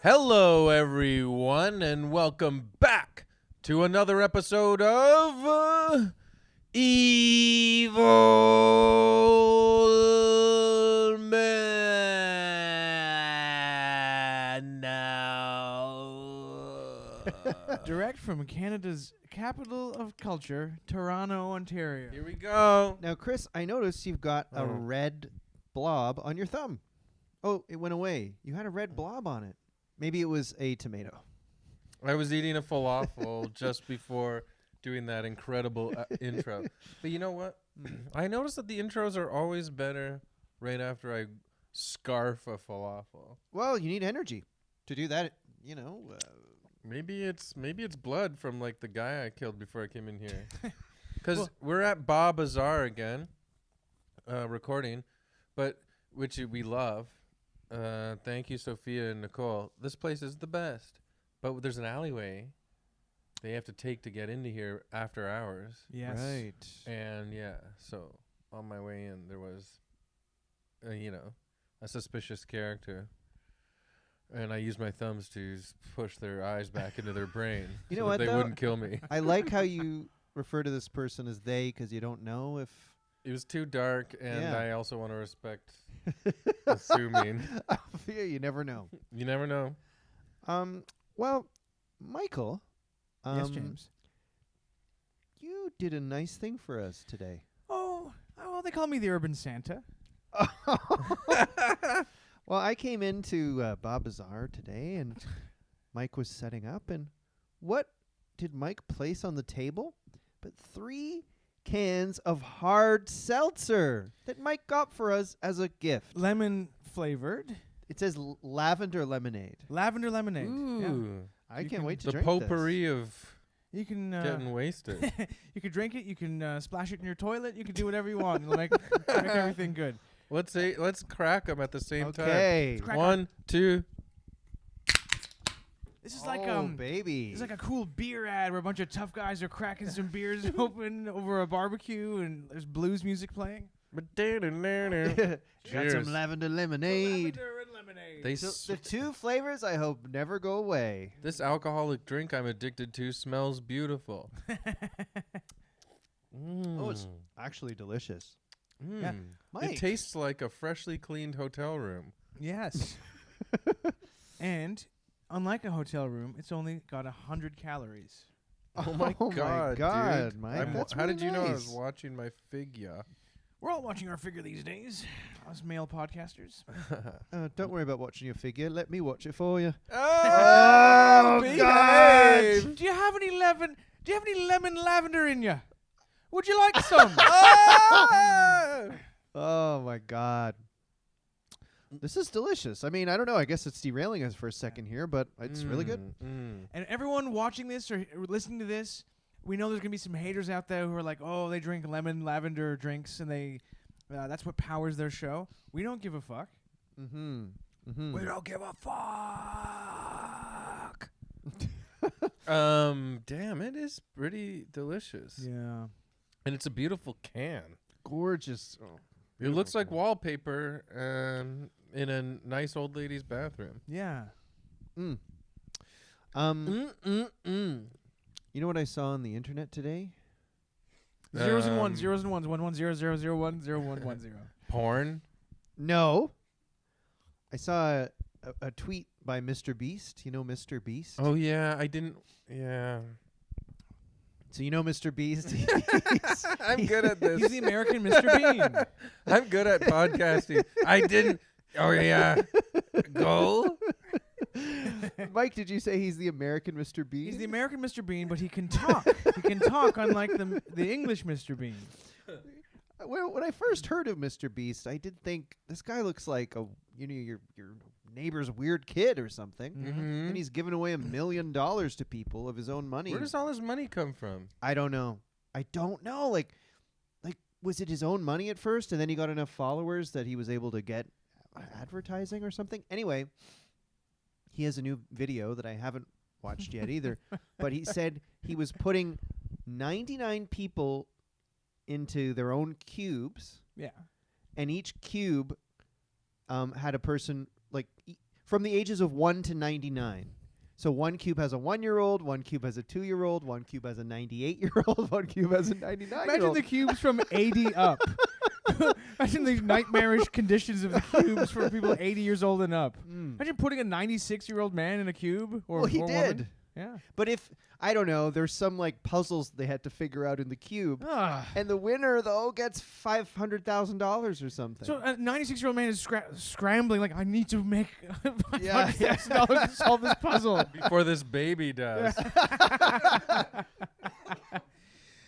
Hello, everyone, and welcome back to another episode of Evilometer. Direct from Canada's capital of culture, Toronto, Ontario. Here we go. Now, Chris, I noticed you've got a red blob on your thumb. Oh, it went away. You had a red blob on it. Maybe it was a tomato. I was eating a falafel just before doing that incredible intro. But you know what? I noticed that the intros are always better right after I scarf a falafel. Well, you need energy to do that, Maybe it's blood from like the guy I killed before I came in here. Because we're at Ba Bazaar again, recording, but which we love. Thank you, Sophia and Nicole. This place is the best, but there's an alleyway they have to take to get into here after hours. Yes. Right. And yeah, so on my way in, there was, a suspicious character. And I used my thumbs to push their eyes back into their brain You so know that what, they though? wouldn't kill me. I like how you refer to this person as they because you don't know if... It was too dark, and Yeah. I also want to respect assuming. Yeah, you never know. You never know. Well, Michael. Yes, James. You did a nice thing for us today. Oh, well, they call me the Urban Santa. Well, I came into Ba Bazaar today, and Mike was setting up. And what did Mike place on the table? But 3 cans of hard seltzer that Mike got for us as a gift. Lemon flavored. It says lavender lemonade. Lavender lemonade. Yeah. Ooh. I You can't can- wait to The drink potpourri of You can getting wasted. you can drink it. You can splash it in your toilet. You can do whatever you want. It'll make everything good. Let's crack them at the this. same time. Okay. Crack 1, 2. This is like baby. It's like a cool beer ad where a bunch of tough guys are cracking some beers open over a barbecue, and there's blues music playing. Got Cheers. some lavender lemonade. Lavender and lemonade. They So the 2 flavors I hope never go away. This alcoholic drink I'm addicted to smells beautiful. Oh, it's actually delicious. Yeah. Mike. It tastes like a freshly cleaned hotel room. Yes. And unlike a hotel room, it's only got 100 calories. Oh my god, dude. Mike. That's how did really you know I was nice. watching my figure? We're all watching our figure these days, us male podcasters. Don't worry about watching your figure. Let me watch it for you. Oh, God. Do you have any lemon lavender in you? Would you like some? Oh my God. This is delicious. I mean, I don't know. I guess it's derailing us for a second here, but it's really good. And everyone watching this or listening to this, we know there's gonna be some haters out there who are like, "Oh, they drink lemon lavender drinks, and they that's what powers their show." We don't give a fuck. Mm-hmm. Mm-hmm. We don't give a fuck. Damn, it is pretty delicious. Yeah. And it's a beautiful can. Gorgeous. Oh, It looks like can. wallpaper in a nice old lady's bathroom. Yeah. Mm. You know what I saw on the internet today? Zeros and ones, 110000010110. Porn? No. I saw a tweet by Mr. Beast. You know Mr. Beast? Oh, yeah. I didn't. Yeah. So you know Mr. Beast? I'm good at this. He's the American Mr. Bean. I'm good at podcasting. I didn't. Oh, yeah. Go. Mike, did you say he's the American Mr. Bean? He's the American Mr. Bean, but he can talk. He can talk unlike the English Mr. Bean. Well, when I first heard of Mr. Beast, I did think this guy looks like your neighbor's weird kid or something, Mm-hmm. and he's giving away $1 million to people of his own money. Where does all his money come from? I don't know. Like, was it his own money at first, and then he got enough followers that he was able to get advertising or something? Anyway, he has a new video that I haven't watched yet either, but he said he was putting 99 people into their own cubes, Yeah. and each cube had a person, like, from the ages of 1 to 99. So one cube has a 1-year-old, one cube has a 2-year-old, one cube has a 98-year-old, one cube has a 99-year-old. Imagine the cubes from 80 up. Imagine the nightmarish conditions of the cubes for people 80 years old and up. Imagine putting a 96-year-old man in a cube. Or he or did. Woman. Yeah. But if, I don't know, there's some like puzzles they had to figure out in the cube. And the winner, though, gets $500,000 or something. So a 96-year-old man is scrambling like, I need to make Yeah. $500,000 to solve this puzzle. Before this baby does.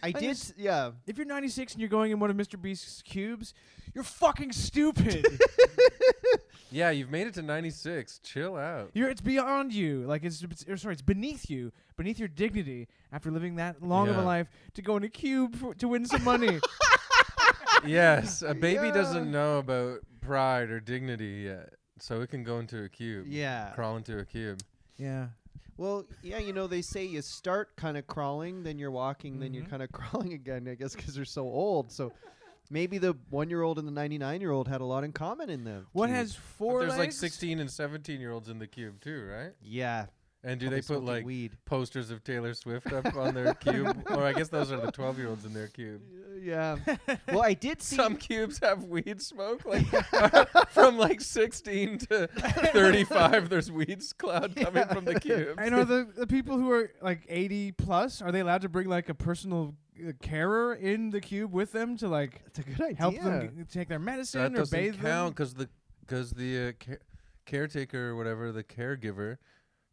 I did, yeah. If you're 96 and you're going in one of Mr. Beast's cubes, you're fucking stupid. Yeah, you've made it to 96. Chill out. It's beyond you. Like it's beneath you, beneath your dignity after living that long of a Yeah. life to go in a cube to win some money. Yes, a baby Yeah. doesn't know about pride or dignity yet, so it can go into a cube. Yeah. Crawl into a cube. Yeah. Well, yeah, they say you start kind of crawling, then you're walking, then you're kind of crawling again, I guess, because they're so old. So maybe the 1-year-old and the 99-year-old had a lot in common in them. What has But four there's like legs? 16 and 17-year-olds in the cube too, right? Yeah. And do Probably they put smoking like weed? posters of Taylor Swift up on their cube? Or I guess those are the 12-year-olds in their cube. Yeah. Well, I did see. Some cubes have weed smoke, like from like 16 to 35. There's weed cloud coming from the cubes. And are the people who are like 80 plus, are they allowed to bring like a personal carer in the cube with them to like That's a good idea. help them take their medicine That or bathe doesn't count them? because the caretaker or whatever, the caregiver,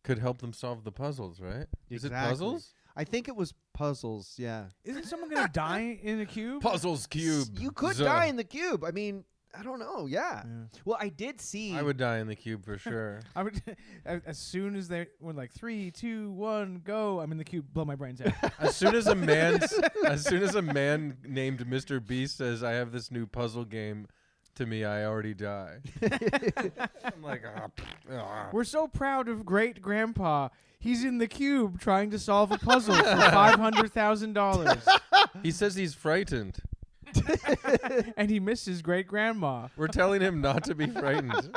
could help them solve the puzzles, right? Is it Exactly. puzzles? I think it was puzzles, yeah. Isn't someone gonna die in a cube? Puzzles cube. You could die in the cube. I mean, I don't know, yeah. Well, I did see. I would die in the cube for sure. I would as soon as they were like 3, 2, 1, go. I'm in the cube. Blow my brains out. As soon as a man named Mr. Beast says, "I have this new puzzle game," to me, I already die. I'm like, We're so proud of great grandpa. He's in the cube trying to solve a puzzle for $500,000, He says he's frightened. and he misses great grandma. We're telling him not to be frightened.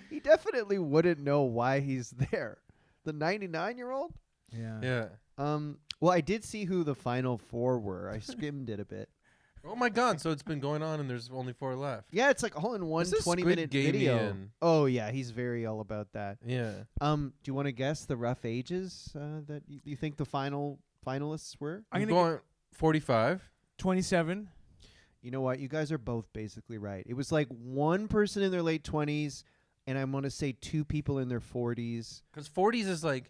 He definitely wouldn't know why he's there. The 99-year-old? Yeah. Yeah. Well, I did see who the final 4 were. I skimmed it a bit. Oh my God! So it's been going on, and there's only 4 left. Yeah, it's like all in one This is 20-minute Squid video. Game-ian. Oh yeah, he's very all about that. Yeah. Do you want to guess the rough ages that you think the finalists were? I'm I'm gonna going 45. 27. You know what? You guys are both basically right. It was like one person in their late 20s, and I want to say 2 people in their 40s. Because 40s is like,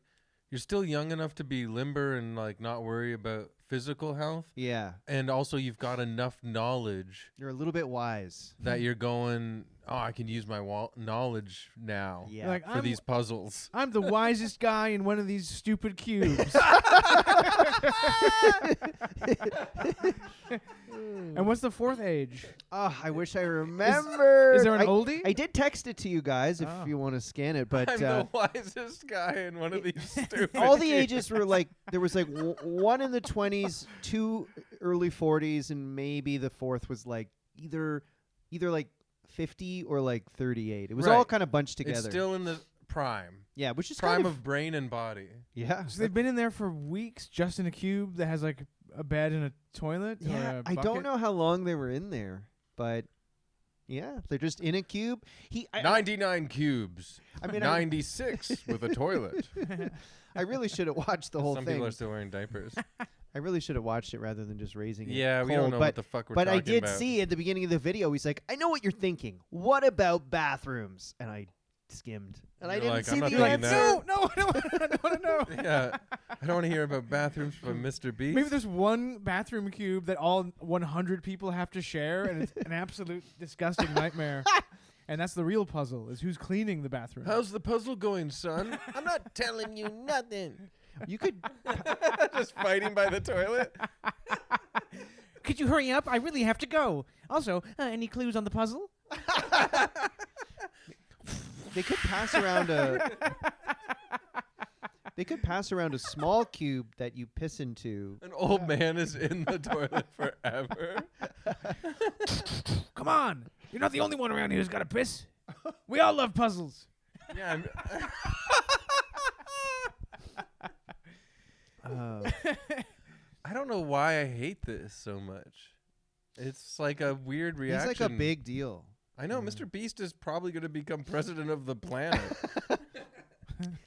you're still young enough to be limber and like not worry about physical health. Yeah, And also you've got enough knowledge you're a little bit wise. that you're going, oh, I can use my knowledge now Yeah. Like, for these puzzles. I'm the wisest guy in one of these stupid cubes. And what's the 4th age? Oh, I wish I remembered. Is there an oldie? I did text it to you guys if Oh. you want to scan it, but I'm the wisest guy in one of these stupid all the cubes. ages were like there was like one in the 20s, 2 early 40s, and maybe the 4th was like either like 50 or like 38. It was all Right. kind of bunched together. It's still in the prime. Yeah, which is Prime kind of brain and body. yeah. So they've been in there for weeks just in a cube that has like a bed and a toilet? or Yeah, a I don't bucket? know how long they were in there, but yeah, they're just in a cube. 99 cubes. I mean, 96 with a toilet. I really should have watched the whole Some thing. people are still wearing diapers. I really should have watched it rather than just raising it. Yeah, we don't cold, know but, what the fuck we're But talking I did about. see at the beginning of the video, he's like, I know what you're thinking. What about bathrooms? And I skimmed. And I You're didn't like, see I'm not the thinking answer. that. No, I don't want to know. Yeah, I don't want to hear about bathrooms from Mr. Beast. Maybe there's one bathroom cube that all 100 people have to share, and it's an absolute disgusting nightmare. And that's the real puzzle: is who's cleaning the bathroom. How's the puzzle going, son? I'm not telling you nothing. You could. Just fighting by the toilet. Could you hurry up? I really have to go. Also, any clues on the puzzle? They could pass around a. They could pass around a small cube that you piss into. An old man is in the toilet forever. Come on, you're not the only one around here who's got to piss. We all love puzzles. Yeah. I don't know why I hate this so much. It's like a weird reaction. He's like a big deal. I know. Mr. Beast is probably going to become president of the planet.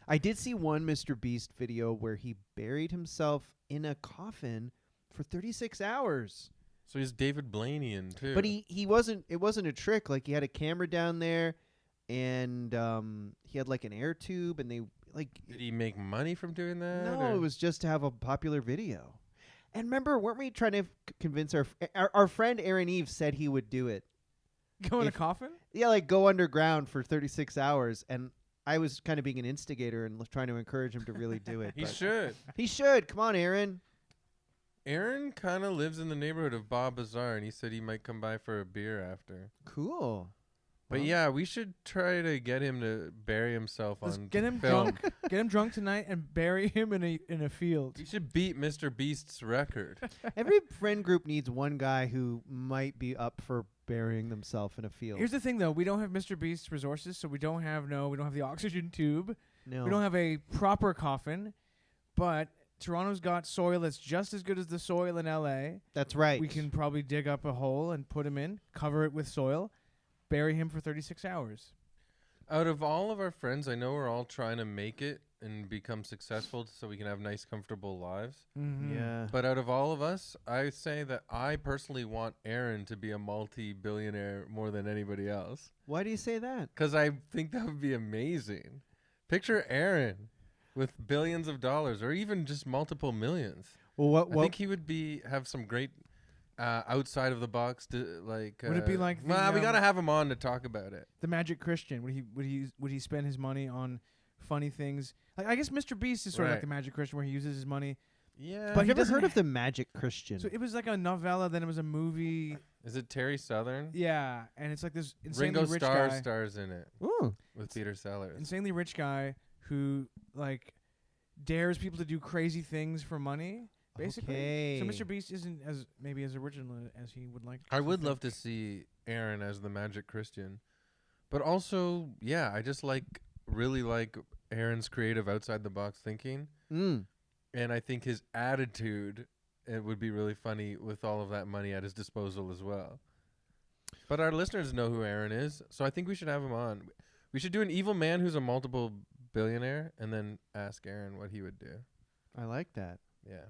I did see one Mr. Beast video where he buried himself in a coffin for 36 hours. So he's David Blainian too. But he wasn't. It wasn't a trick. Like he had a camera down there, and he had like an air tube, and they like. Did he make money from doing that? No, or? it was just to have a popular video. And remember, weren't we trying to convince our friend Aaron Eve said he would do it? Go in a coffin? Yeah, like go underground for 36 hours. And I was kind of being an instigator and trying to encourage him to really do it. He but should. He should. Come on, Aaron. Aaron kind of lives in the neighborhood of Bob Bazaar, and he said he might come by for a beer after. Cool. But Well, yeah, we should try to get him to bury himself Let's on get him film. drunk. Get him drunk tonight and bury him in a field. We should beat Mr. Beast's record. every friend group needs one guy who might be up for burying themselves in a field. Here's the thing, though: we don't have Mr. Beast's resources, so we don't have the oxygen tube. no. We don't have a proper coffin, but Toronto's got soil that's just as good as the soil in LA. That's right. We can probably dig up a hole and put him in, cover it with soil, bury him for 36 hours. Out of all of our friends, I know we're all trying to make it and become successful so we can have nice, comfortable lives. Mm-hmm. Yeah. But out of all of us, I say that I personally want Aaron to be a multi-billionaire more than anybody else. Why do you say that? Because I think that would be amazing. Picture Aaron with billions of dollars or even just multiple millions. Well, I think he would have some great outside of the box Would it be like the, we gotta have him on to talk about it. The Magic Christian? Would he spend his money on funny things? Like, I guess Mr. Beast is sort of like Right. the Magic Christian, where he uses his money. Yeah. But I've he never doesn't heard of ha- the Magic Christian. So it was like a novella, then it was a movie. Is it Terry Southern? Yeah, and it's like this insanely Ringo rich Starr guy, stars in it Ooh. with Peter Sellers. insanely rich guy who like dares people to do crazy things for money. Basically, Okay. so Mr. Beast isn't as maybe as original as he would like. I would love to see Aaron as the Magic Christian, but also, yeah, I just really like Aaron's creative outside the box thinking, Mm. and I think his attitude it would be really funny with all of that money at his disposal as well. But our listeners know who Aaron is, so I think we should have him on. We should do an evil man who's a multiple billionaire, and then ask Aaron what he would do. I like that. Yeah.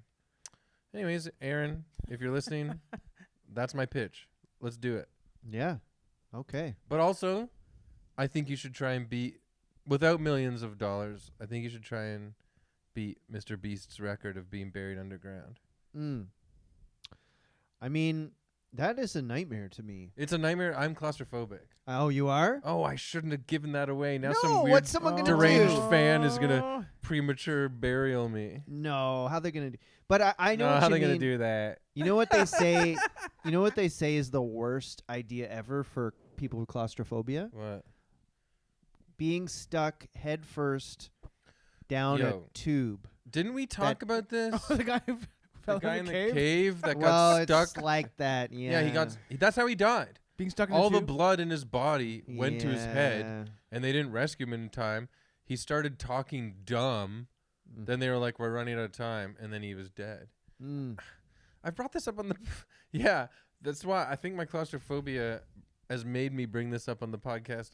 Anyways, Aaron, if you're listening, that's my pitch. Let's do it. Yeah. Okay. But also, I think you should try and beat, without millions of dollars, I think you should try and beat Mr. Beast's record of being buried underground. Mm. I mean, that is a nightmare to me. It's a nightmare. I'm claustrophobic. Oh, you are? Oh, I shouldn't have given that away. Now no, some weird what's someone gonna deranged do? fan is going to premature burial me. No, how they gonna do? But I know No, what how you they going mean. to do that? You know what they say? You know what they say is the worst idea ever for people with claustrophobia? What? Being stuck head first down a Yo. tube. Didn't we talk about this? Oh, the guy who fell the guy in in the the cave that Well, got it's stuck. like that. Yeah. Yeah, that's how he died. being stuck in All the the tube. blood in his body went to his head, Yeah. and they didn't rescue him in time. He started talking dumb. Mm. Then they were like, "We're running out of time," and then he was dead. Mm. I brought this up on the. Yeah, that's why I think my claustrophobia has made me bring this up on the podcast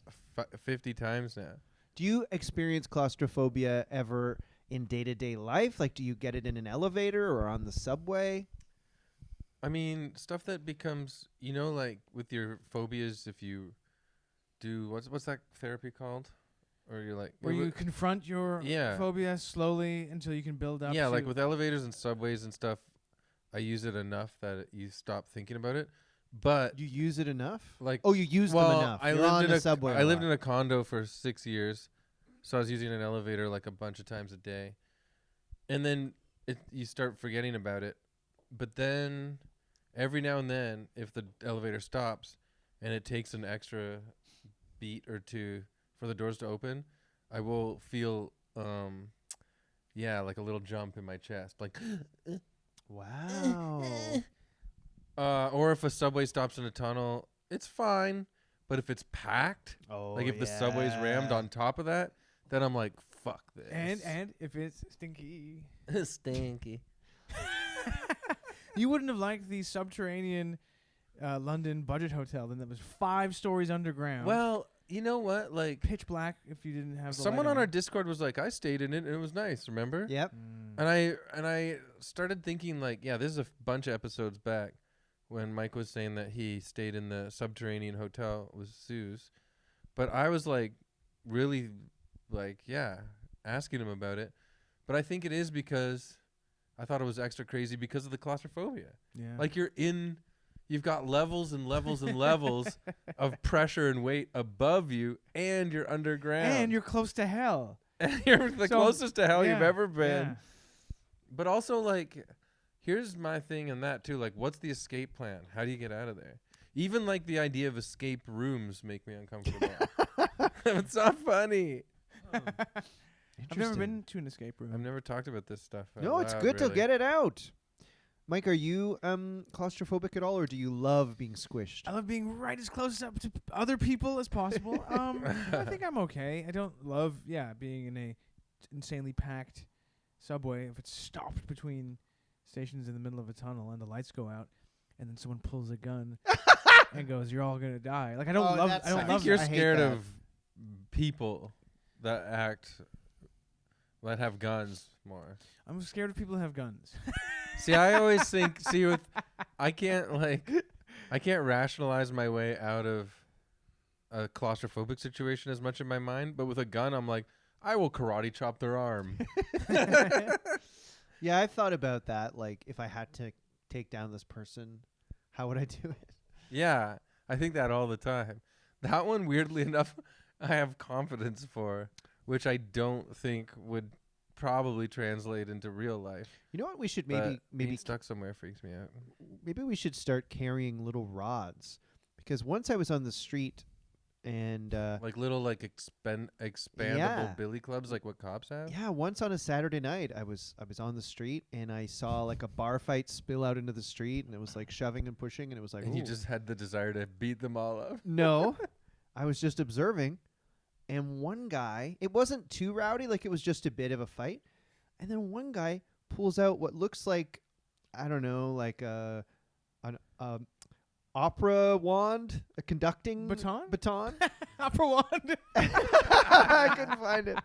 50 times now. Do you experience claustrophobia ever in day-to-day life? Like, do you get it in an elevator or on the subway? I mean, stuff that becomes, like with your phobias, if you do what's that therapy called? Or you're like where you confront your Yeah. phobia slowly until you can build up. yeah, like to- with elevators and subways and stuff, I use it enough that you stop thinking about it. But You use it enough? like, Oh, you use them enough. I You're lived on in the a subway. I lived in a condo for 6 years, so I was using an elevator like a bunch of times a day, and then you start forgetting about it. But then every now and then, if the elevator stops and it takes an extra beat or two for the doors to open, I will feel like a little jump in my chest, like. Wow. Or if a subway stops in a tunnel, it's fine, But if it's packed, Oh, like if the subway's rammed on top of that, then I'm like, fuck this. And if it's stinky. Stinky. You wouldn't have liked the subterranean London budget hotel then that was 5 stories underground. Well, you know what? Like, pitch black if you didn't have the someone light on our Discord was like, I stayed in it and it was nice, remember? Yep. And I started thinking, like, yeah, this is a bunch of episodes back when Mike was saying that he stayed in the subterranean hotel with Suze. But I was like, really, like, yeah, asking him about it. But I think it is because I thought it was extra crazy because of the claustrophobia. Yeah. Like, you've got levels and levels and levels of pressure and weight above you, and you're underground. and you're close to hell. And you're the So, closest to hell you've yeah, ever been. yeah. But also, like, here's my thing in that, too. Like, what's the escape plan? How do you get out of there? Even, like, the idea of escape rooms make me uncomfortable. It's not funny. I've never been to an escape room. I've never talked about this stuff. out No, it's loud, good to really. get it out. Mike, are you claustrophobic at all, or do you love being squished? I love being right as close up to other people as possible. I think I'm okay. I don't love, being in a insanely packed subway. If it's stopped between stations in the middle of a tunnel and the lights go out, and then someone pulls a gun and goes, "You're all gonna die." Like I don't love. I don't I love. think you're I hate scared that. of people that have guns more. I'm scared of people who have guns. See, I always think, I can't rationalize my way out of a claustrophobic situation as much in my mind, but with a gun, I'm like, I will karate chop their arm. Yeah, I've thought about that. Like, if I had to take down this person, how would I do it? Yeah, I think that all the time. That one, weirdly enough, I have confidence for, which I don't think would probably translate into real life. You know what? We should But maybe being stuck somewhere freaks me out. maybe we should start carrying little rods, because once I was on the street and Like little expandable Yeah. billy clubs, like what cops have. yeah, once on a Saturday night, I was on the street and I saw like a bar fight spill out into the street, and it was like shoving and pushing, and it was like, And you ooh. just had the desire to beat them all up. No, I was just observing, and one guy, it wasn't too rowdy, like it was just a bit of a fight, and then one guy pulls out what looks like, I don't know, like an opera wand, a conducting Baton? baton. Opera wand. I couldn't find it.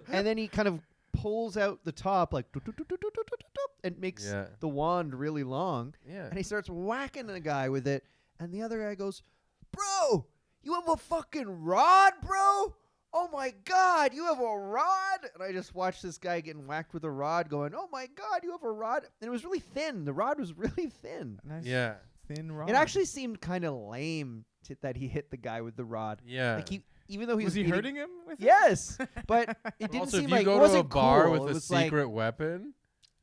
And then he kind of pulls out the top, like, and makes Yeah. the wand really long. Yeah. And he starts whacking the guy with it. And the other guy goes, "Bro, you have a fucking rod, bro? Oh my God, you have a rod?" And I just watched this guy getting whacked with a rod going, "Oh my God, you have a rod?" And it was really thin. The rod was really thin. Nice Yeah. thin rod. It actually seemed kind of lame that he hit the guy with the rod. Yeah. Like even though he was he beating- hurting him with it? Yes, but it didn't Also, seem if you like go it to a wasn't bar cool. with It a was like- secret weapon,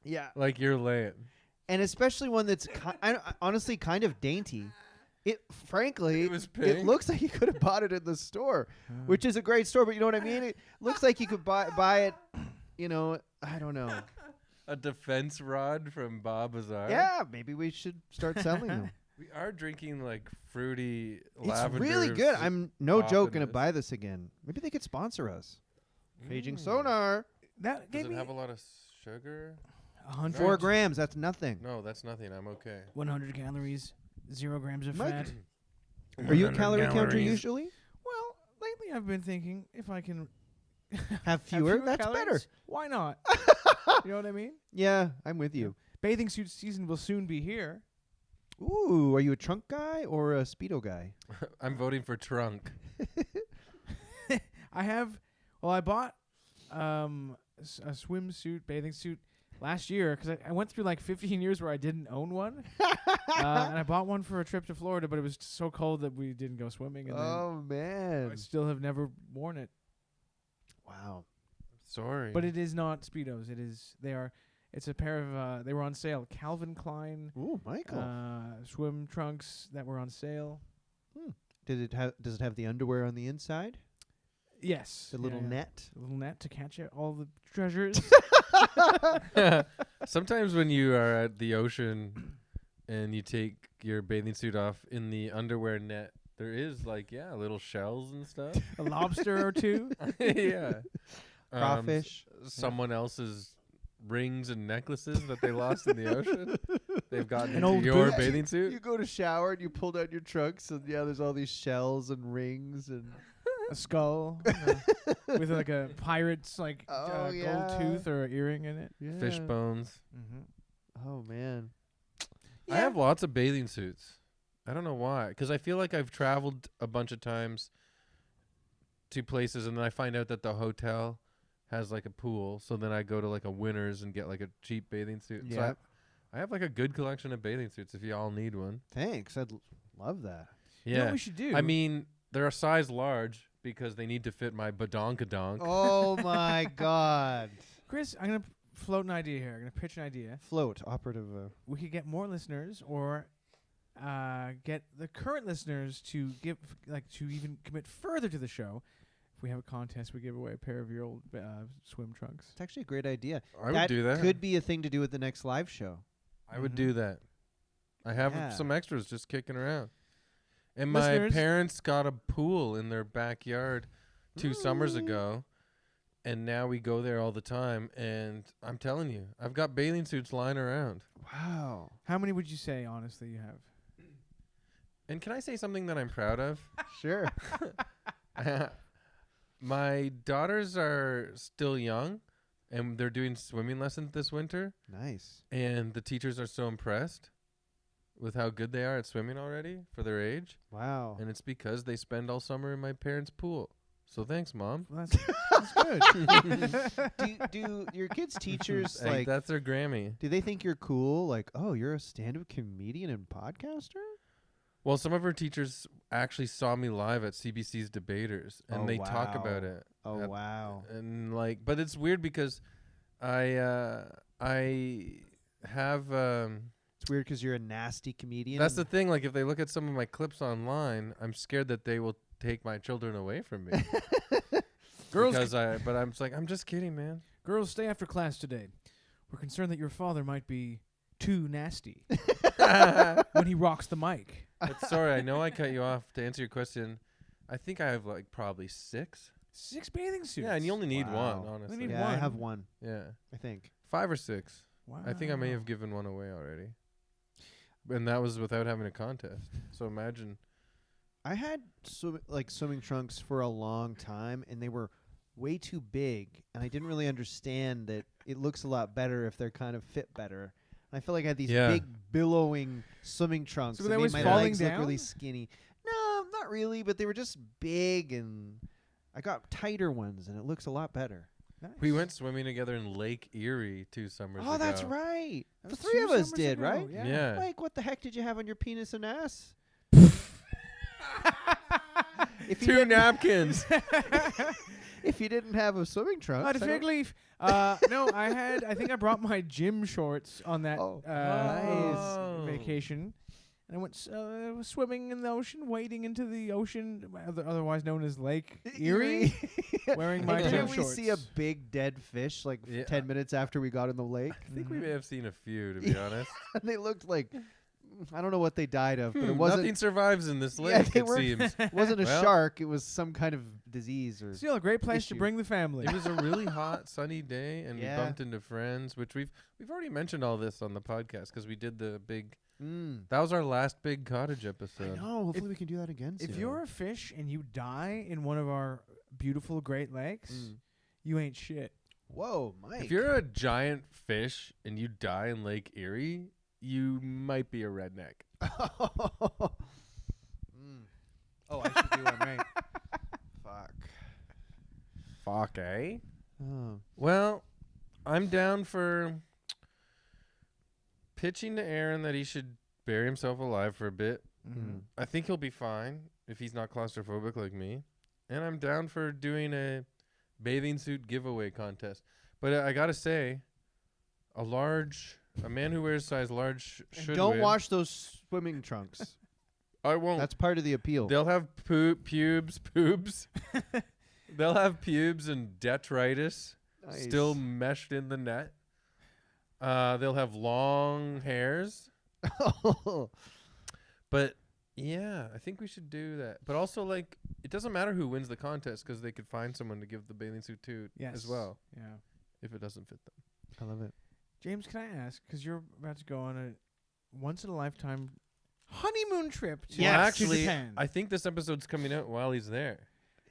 yeah, like you're lame. and especially one that's honestly kind of dainty. Frankly, It was pink. it looks like you could have bought it in the store, which is a great store. But you know what I mean? It looks like you could buy it. You know, I don't know. A defense rod from Bob Bazaar. Yeah, maybe we should start selling them. We are drinking like fruity It's lavender. really good. I'm no joke gonna poppiness. buy this again. Maybe they could sponsor us. Paging Mm. sonar. That Does gave it me have a lot of sugar? 100, 4 grams. That's nothing. No, that's nothing. I'm okay. 100 calories, 0 grams of Mike, fat. Are you a 100 calorie counter calories. usually? Well, lately I've been thinking if I can Have have fewer? That's calories, better. Why not? You know what I mean? Yeah, I'm with you. Bathing suit season will soon be here. Ooh, are you a trunk guy or a Speedo guy? I'm voting for trunk. I bought a swimsuit, bathing suit last year because I went through like 15 years where I didn't own one. And I bought one for a trip to Florida, but it was so cold that we didn't go swimming. And Oh then I man! still have never worn it. Wow. Sorry. But it is not Speedos. It's a pair of, they were on sale. Calvin Klein Ooh, Michael. swim trunks that were on sale. Does it have the underwear on the inside? Yes. The little yeah. net. The little net to catch all the treasures. Sometimes when you are at the ocean and you take your bathing suit off in the underwear net, There is like little shells and stuff. A lobster or two. Yeah. Crawfish. Someone else's rings and necklaces that they lost in the ocean. They've gotten An into old your boot. bathing suit. You go to shower and you pull down your trunks and there's all these shells and rings and A skull with like a pirate's like gold tooth or earring in it. Fish bones. Mm-hmm. Oh man. I have lots of bathing suits. I don't know why. Because I feel like I've traveled a bunch of times to places and then I find out that the hotel has like a pool. So then I go to like a Winners and get like a cheap bathing suit. So Yeah. I have like a good collection of bathing suits if you all need one. Thanks. I'd love that. Yeah. You know what we should do? I mean, they're a size large because they need to fit my badonkadonk. Oh my God. Chris, I'm gonna float an idea here. I'm gonna pitch an idea. Float operative. We could get more listeners, or get the current listeners to give, to even commit further to the show. If we have a contest, we give away a pair of your old swim trunks. It's actually a great idea. I would do that. Could be a thing to do at the next live show. I would do that. I have Yeah. some extras just kicking around. And my Listeners. parents got a pool in their backyard 2 summers ago. And now we go there all the time. And I'm telling you, I've got bathing suits lying around. Wow. How many would you say, honestly, you have? And can I say something that I'm proud of? Sure. My daughters are still young. And they're doing swimming lessons this winter. Nice. And the teachers are so impressed with how good they are at swimming already for their age. Wow. And it's because they spend all summer in my parents' pool. So thanks, Mom. Well, that's good. do your kids' teachers Hey, like? that's their Grammy. Do they think you're cool? Like, oh, you're a stand-up comedian and podcaster? Well, some of her teachers actually saw me live at CBC's Debaters, and Oh, they talk wow. about it. Oh wow. And but it's weird because I have. It's weird because you're a nasty comedian. That's the thing. Like, if they look at some of my clips online, I'm scared that they will take my children away from me. Girls, But I'm just like, I'm just kidding, man. girls, stay after class today. We're concerned that your father might be too nasty when he rocks the mic. But sorry, I know I cut you off. To answer your question, I think I have like probably 6. 6 bathing suits. Yeah, and you only need Wow. one, honestly. need Yeah, I one. have one. Yeah, I think. 5 or 6. Wow. I think I may have given one away already, and that was without having a contest. So imagine. I had swimming trunks for a long time, and they were way too big, and I didn't really understand that it looks a lot better if they're kind of fit better. And I feel like I had these Yeah. big billowing swimming trunks So that they made was my falling legs look really down? skinny. No, not really, but they were just big, and I got tighter ones, and it looks a lot better. Nice. We went swimming together in Lake Erie 2 summers ago. Oh, that's right. That The was 3 2 of us summers did, ago, right? Yeah. Mike, what the heck did you have on your penis and ass? If you 2 didn't- napkins. If you didn't have a swimming trunk, I had a fig leaf. No, I think I brought my gym shorts on that Nice. vacation. And I went swimming in the ocean, wading into the ocean, otherwise known as Lake Erie, wearing my And gym didn't we shorts. see a big dead fish like Yeah. 10 minutes after we got in the lake? I think we may have seen a few, to be honest. And they looked like, I don't know what they died of, but it Nothing wasn't, survives in this Yeah, lake, they it weren't- seems. wasn't a Well- shark. It was some kind of disease or. Still a great place to issue. bring the family. It was a really hot, sunny day, and Yeah. we bumped into friends, which we've already mentioned all this on the podcast because we did the big. That was our last big cottage I episode. know. Hopefully we can do that again soon. If you're a fish and you die in one of our beautiful Great Lakes, you ain't shit. Whoa, Mike. If you're a giant fish and you die in Lake Erie, you might be a redneck. Oh, I should do one, right? Fuck. Fuck, eh? Oh. Well, I'm down for pitching to Aaron that he should bury himself alive for a bit. I think he'll be fine if he's not claustrophobic like me. And I'm down for doing a bathing suit giveaway contest. But I got to say, a man who wears size large And should don't win. wash those swimming trunks. I won't. That's part of the appeal. They'll have pubes. They'll have pubes and detritus Nice. still meshed in the net. They'll have long hairs. But Yeah, I think we should do that. But also, like, it doesn't matter who wins the contest because they could find someone to give the bathing suit to as well Yeah. if it doesn't fit them. I love it. James, can I ask, because you're about to go on a once-in-a-lifetime honeymoon trip to, Yes. Well, to actually, Japan. I think this episode's coming out while he's there.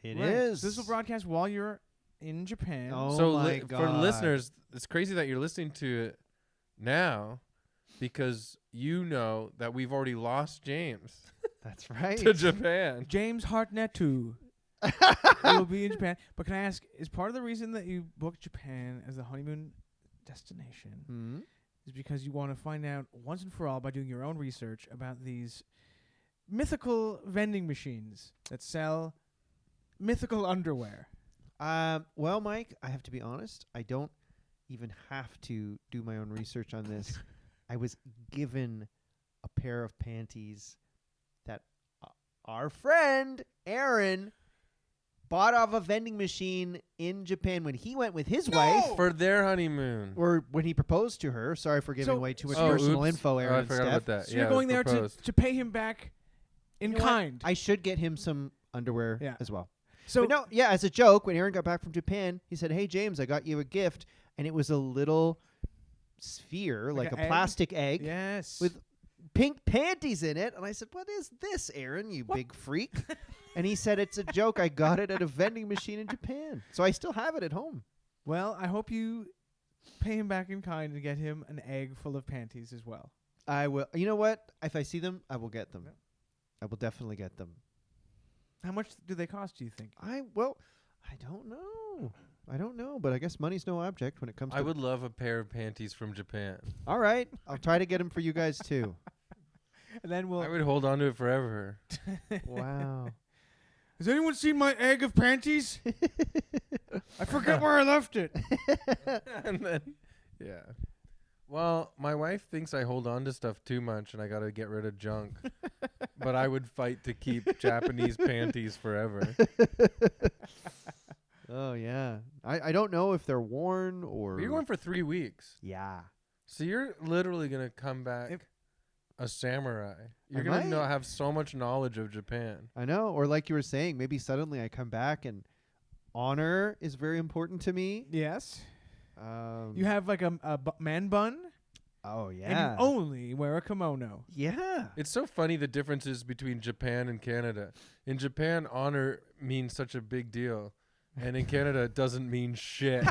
It Right. is. So this will broadcast while you're in Japan. Oh so my for God. listeners, it's crazy that you're listening to it now because you know that we've already lost James That's right. to Japan. James Hartnett will be in Japan. But can I ask, is part of the reason that you booked Japan as the honeymoon destination Mhm. is because you want to find out once and for all by doing your own research about these mythical vending machines that sell mythical underwear? Well, Mike, I have to be honest. I don't even have to do my own research on this. I was given a pair of panties that our friend Aaron bought off a vending machine in Japan when he went with his wife, For their honeymoon. or when he proposed to her. Sorry for giving So- away too much so- personal oops. info, Aaron. I and forgot Steph. about that. So yeah, you're it was going there proposed. to pay him back in You know what? kind. I should get him some underwear Yeah. as well. So But no, yeah, as a joke, when Aaron got back from Japan, he said, "Hey, James, I got you a gift." And it was a little sphere, Like like a a egg? plastic egg yes. with pink panties in it. And I said, "What is this, Aaron, you What? big freak?" And he said, "It's a joke. I got it at a vending machine in Japan." So I still have it at home. Well, I hope you pay him back in kind and get him an egg full of panties as well. I will. You know what? If I see them, I will get them. Yeah. I will definitely get them. How much do they cost, do you think? I don't know. I don't know, but I guess money's no object when it comes to I would love a pair of panties from Japan. All right. I'll try to get them for you guys too. And then we'll... I would hold on to it forever. Wow. Has anyone seen my egg of panties? I forget where I left it. And then, yeah. Well, my wife thinks I hold on to stuff too much and I got to get rid of junk. But I would fight to keep Japanese panties forever. Oh yeah. I don't know if they're worn or But you're going for 3 weeks. yeah. So you're literally going to come back If- a samurai. You're I going to might. have so much knowledge of Japan. I know. Or like you were saying, maybe suddenly I come back and honor is very important to me. Yes. Um, You have like a man bun, oh and yeah. you only wear a kimono. Yeah. It's so funny the differences between Japan and Canada. In Japan, honor means such a big deal. And in Canada, it doesn't mean shit.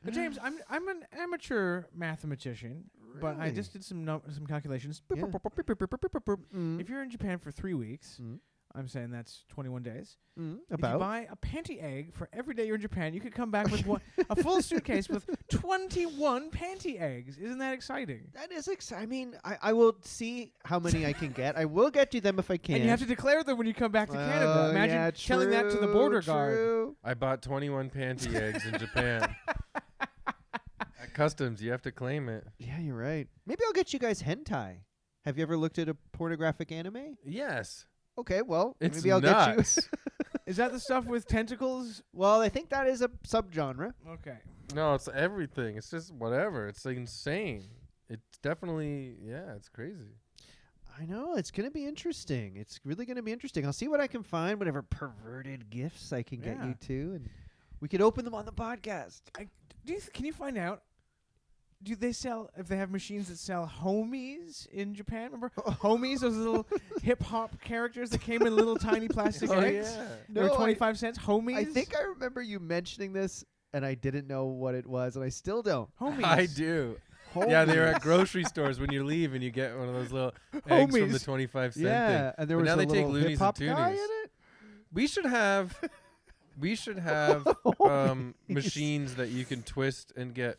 But James, I'm an amateur mathematician, but I Really? just did some calculations. Yeah. Mm. If you're in Japan for 3 weeks, Mm. I'm saying that's 21 days. If you About buy a panty egg for every day you're in Japan, you could come back with a full suitcase with 21 panty eggs. Isn't that exciting? that is exciting. I mean, I will see how many I can get. I will get you them if I can. And you have to declare them when you come back to Canada. Oh, Imagine yeah, telling that to the border guard. true. I bought 21 panty eggs in Japan. At customs, you have to claim it. Yeah, you're right. Maybe I'll get you guys hentai. Have you ever looked at a pornographic anime? Yes. Okay, well, It's maybe I'll get you. nuts. Is that the stuff with tentacles? Well, I think that is a subgenre. Okay. No, it's everything. It's just whatever. It's like insane. It's definitely, yeah, it's crazy. I know it's going to be interesting. It's really going to be interesting. I'll see what I can find, whatever perverted gifts I can get Yeah. you to, and we could open them on the podcast. Can you find out? Do they sell, if they have machines that sell homies in Japan? Remember homies, those little hip hop characters that came in little tiny plastic Oh, eggs? yeah. They were No, 25 cents. Homies? I think I remember you mentioning this, and I didn't know what it was, and I still don't. Homies. I do. Yeah, they were at Homies. grocery stores when you leave and you get one of those little eggs from the Homies. 25 cent Yeah, thing. and there But was now a they take little loonies and hip-hop guy in toonies. it. We should have Homies. machines that you can twist and get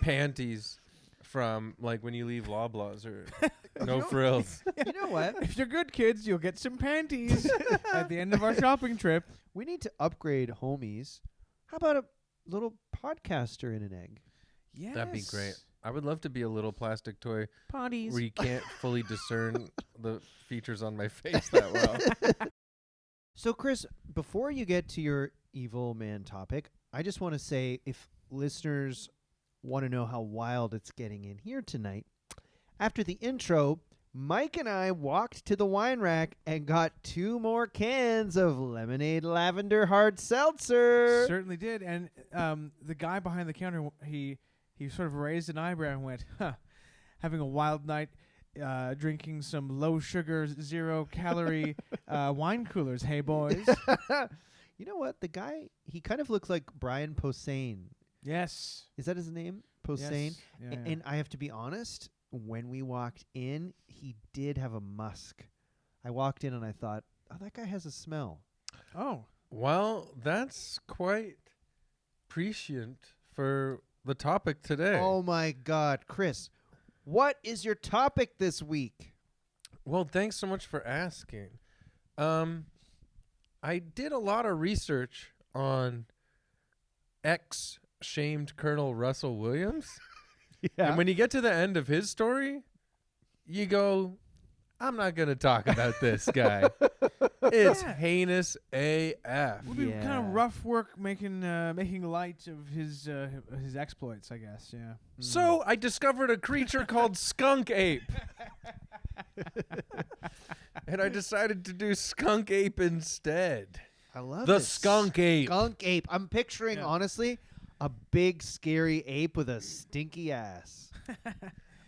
panties from, like when you leave Loblaws or No Frills. You know what? If you're good kids, you'll get some panties at the end of our shopping trip. We need to upgrade homies. How about a little podcaster in an egg? Yes. That'd be great. I would love to be a little plastic toy Potties. where you can't fully discern the features on my face that well. So, Chris, before you get to your evil man topic, I just want to say if listeners want to know how wild it's getting in here tonight, after the intro, Mike and I walked to the wine rack and got 2 more cans of lemonade lavender hard seltzer. Certainly did. And the guy behind the counter, he sort of raised an eyebrow and went, "Huh, having a wild night, drinking some low sugar, 0 calorie wine coolers. Hey boys." You know what? The guy, he kind of looks like Brian Posehn. Yes. Is that his name? Posehn? Yes. Yeah, yeah. And I have to be honest, when we walked in, he did have a musk. I walked in and I thought, oh, that guy has a smell. Oh. Well, that's quite prescient for the topic today. Oh, my God. Chris, what is your topic this week? Well, thanks so much for asking. I did a lot of research on ex-shamed Colonel Russell Williams. And when you get to the end of his story, you go, I'm not going to talk about this guy. It's heinous AF. Would be kind of rough work making light of his exploits, I guess. Yeah. So I discovered a creature called Skunk Ape. And I decided to do Skunk Ape instead. I love the it. Skunk Ape. Skunk Ape. I'm picturing, honestly, a big, scary ape with a stinky ass.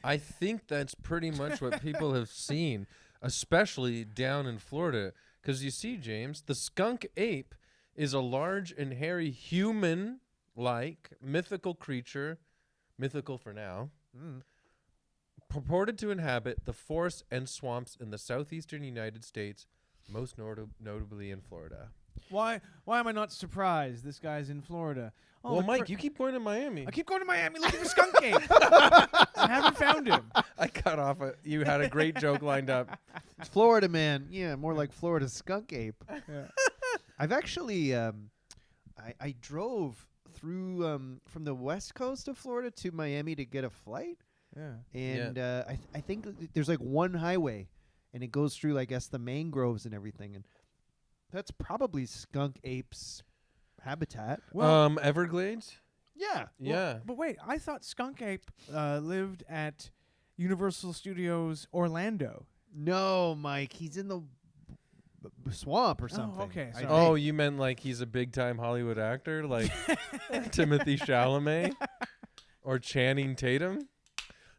I think that's pretty much what people have seen, especially down in Florida. Because you see, James, the Skunk Ape is a large and hairy human-like mythical creature, mythical for now, purported to inhabit the forests and swamps in the southeastern United States, most notably in Florida. Why am I not surprised? This guy's in Florida. Oh, Well, Mike, you keep going to Miami. I keep going to Miami looking for Skunk Ape. I haven't found him. I cut off. You had a great joke lined up. Florida man. Yeah, more like Florida Skunk Ape. Yeah. I've actually, I drove through from the west coast of Florida to Miami to get a flight. Yeah. And I think there's like one highway, and it goes through, I guess, the mangroves and everything. And that's probably Skunk Ape's habitat. Well, Everglades? Yeah. Yeah. But wait, I thought Skunk Ape lived at Universal Studios Orlando. No, Mike. He's in the swamp or something. okay, I sorry. Oh, think. you meant like he's a big-time Hollywood actor, like Timothy Chalamet or Channing Tatum?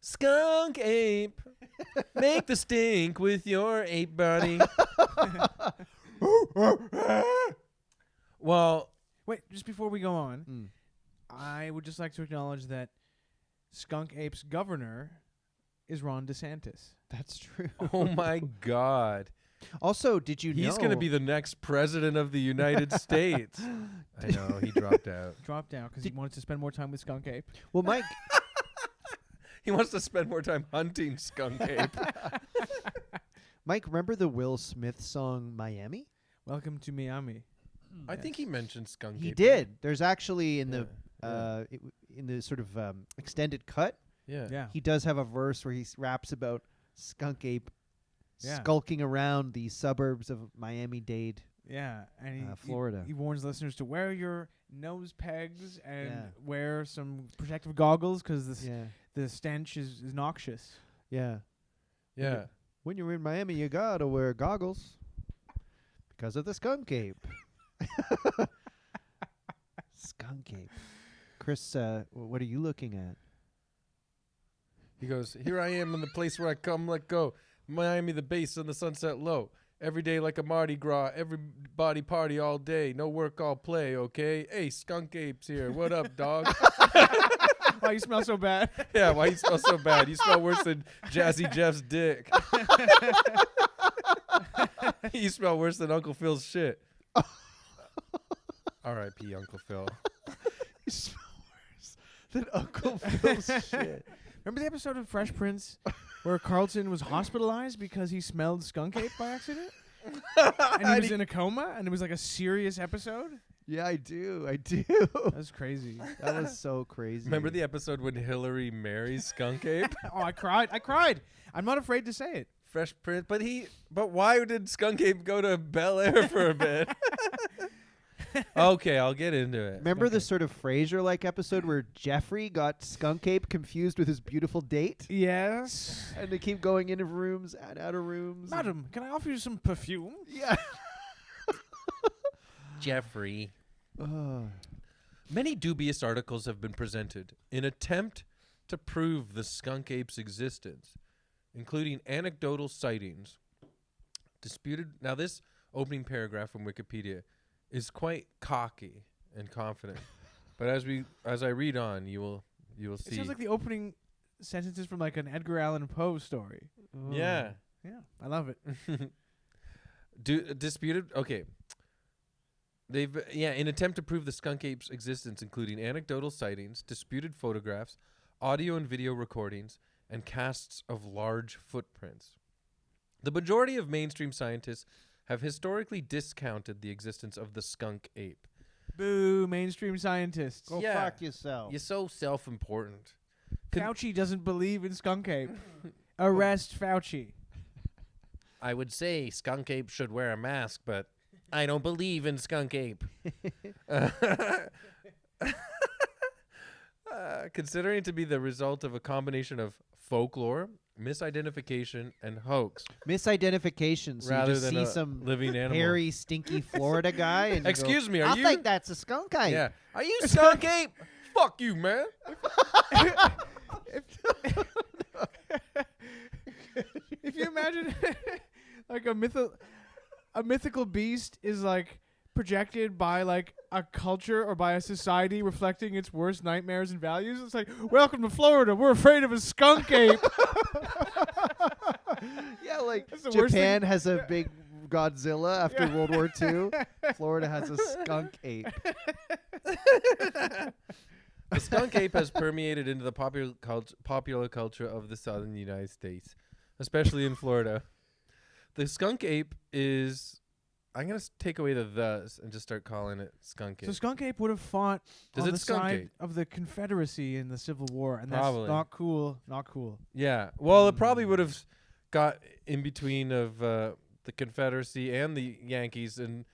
Skunk Ape, make the stink with your ape body. Well, Wait, just before we go on, Mm. I would just like to acknowledge that Skunk Ape's governor is Ron DeSantis. That's true. oh my God. Also, did you know He's going to be the next president of the United States. I know, he dropped out. Dropped out because he wanted to spend more time with Skunk Ape. Well, Mike, He wants to spend more time hunting Skunk Ape. Mike, remember the Will Smith song Miami? Welcome to Miami. I think he mentioned Skunk Ape. He did. There's actually in Yeah, in the sort of extended cut, Yeah. Yeah. he does have a verse where he raps about Skunk Ape Yeah. skulking around the suburbs of Miami-Dade. Yeah, and he, Florida. He warns listeners to wear your nose pegs and Yeah. wear some protective goggles because Yeah. the stench is noxious. Yeah. Yeah. When you're in Miami, you gotta wear goggles because of the Skunk Ape. Skunk Ape. Chris, what are you looking at? He goes, here I am in the place where I come, let go. Miami, the base on the sunset low. Every day like a Mardi Gras. Everybody party all day. No work, all play, okay? Hey, Skunk Ape's here. What up, dog? Why you smell so bad? Yeah, why you smell so bad? You smell worse than Jazzy Jeff's dick. You smell worse than Uncle Phil's shit. R.I.P. Uncle Phil. You smell worse than Uncle Phil's shit. Remember the episode of Fresh Prince where Carlton was hospitalized because he smelled Skunk Ape by accident? And he was in a coma, and it was like a serious episode? Yeah, I do. That was crazy. That was so crazy. Remember the episode when Hillary marries Skunk Ape? Oh, I cried. I'm not afraid to say it. Fresh Prince. But why did Skunk Ape go to Bel Air for a bit? Okay, I'll get into it. Remember Skunk the Ape. sort of Frasier-like episode where Jeffrey got Skunk Ape confused with his beautiful date? Yes. And they keep going into rooms and out of rooms. Madam, can I offer you some perfume? Yeah. Jeffrey. Many dubious articles have been presented in attempt to prove the skunk ape's existence, including anecdotal sightings. Disputed. Now, this opening paragraph from Wikipedia is quite cocky and confident, but as I read on, you will It see. sounds like the opening sentences from like an Edgar Allan Poe story. Yeah. Yeah, I love it. Disputed. Okay. They've in attempt to prove the skunk ape's existence, including anecdotal sightings, disputed photographs, audio and video recordings, and casts of large footprints. The majority of mainstream scientists have historically discounted the existence of the skunk ape. Boo, mainstream scientists. Go Yeah. fuck yourself. You're so self-important. Fauci doesn't believe in Skunk Ape. Arrest Fauci. I would say skunk ape should wear a mask, but I don't believe in skunk ape. Considering it to be the result of a combination of folklore, misidentification, and hoax, Misidentification. So rather you just than see a some living animal. hairy, stinky Florida guy. And you Excuse go, me, are I you? think that's a skunk ape. Yeah. Are you skunk ape? Fuck you, man. If you imagine like a mythical beast is like projected by like a culture or by a society reflecting its worst nightmares and values, it's like, welcome to Florida, we're afraid of a skunk ape. Yeah, like That's the worst Japan has a big Godzilla after World War II. Florida has a skunk ape. The skunk ape has permeated into the popular culture of the southern United States, especially in Florida. The skunk ape is... I'm going to take away the "thes" and just start calling it skunk ape. So Skunk Ape would have fought Does on it the skunk side ape? of the Confederacy in the Civil War, and Probably. that's not cool. Not cool. Yeah. Well, it probably would have got in between of the Confederacy and the Yankees and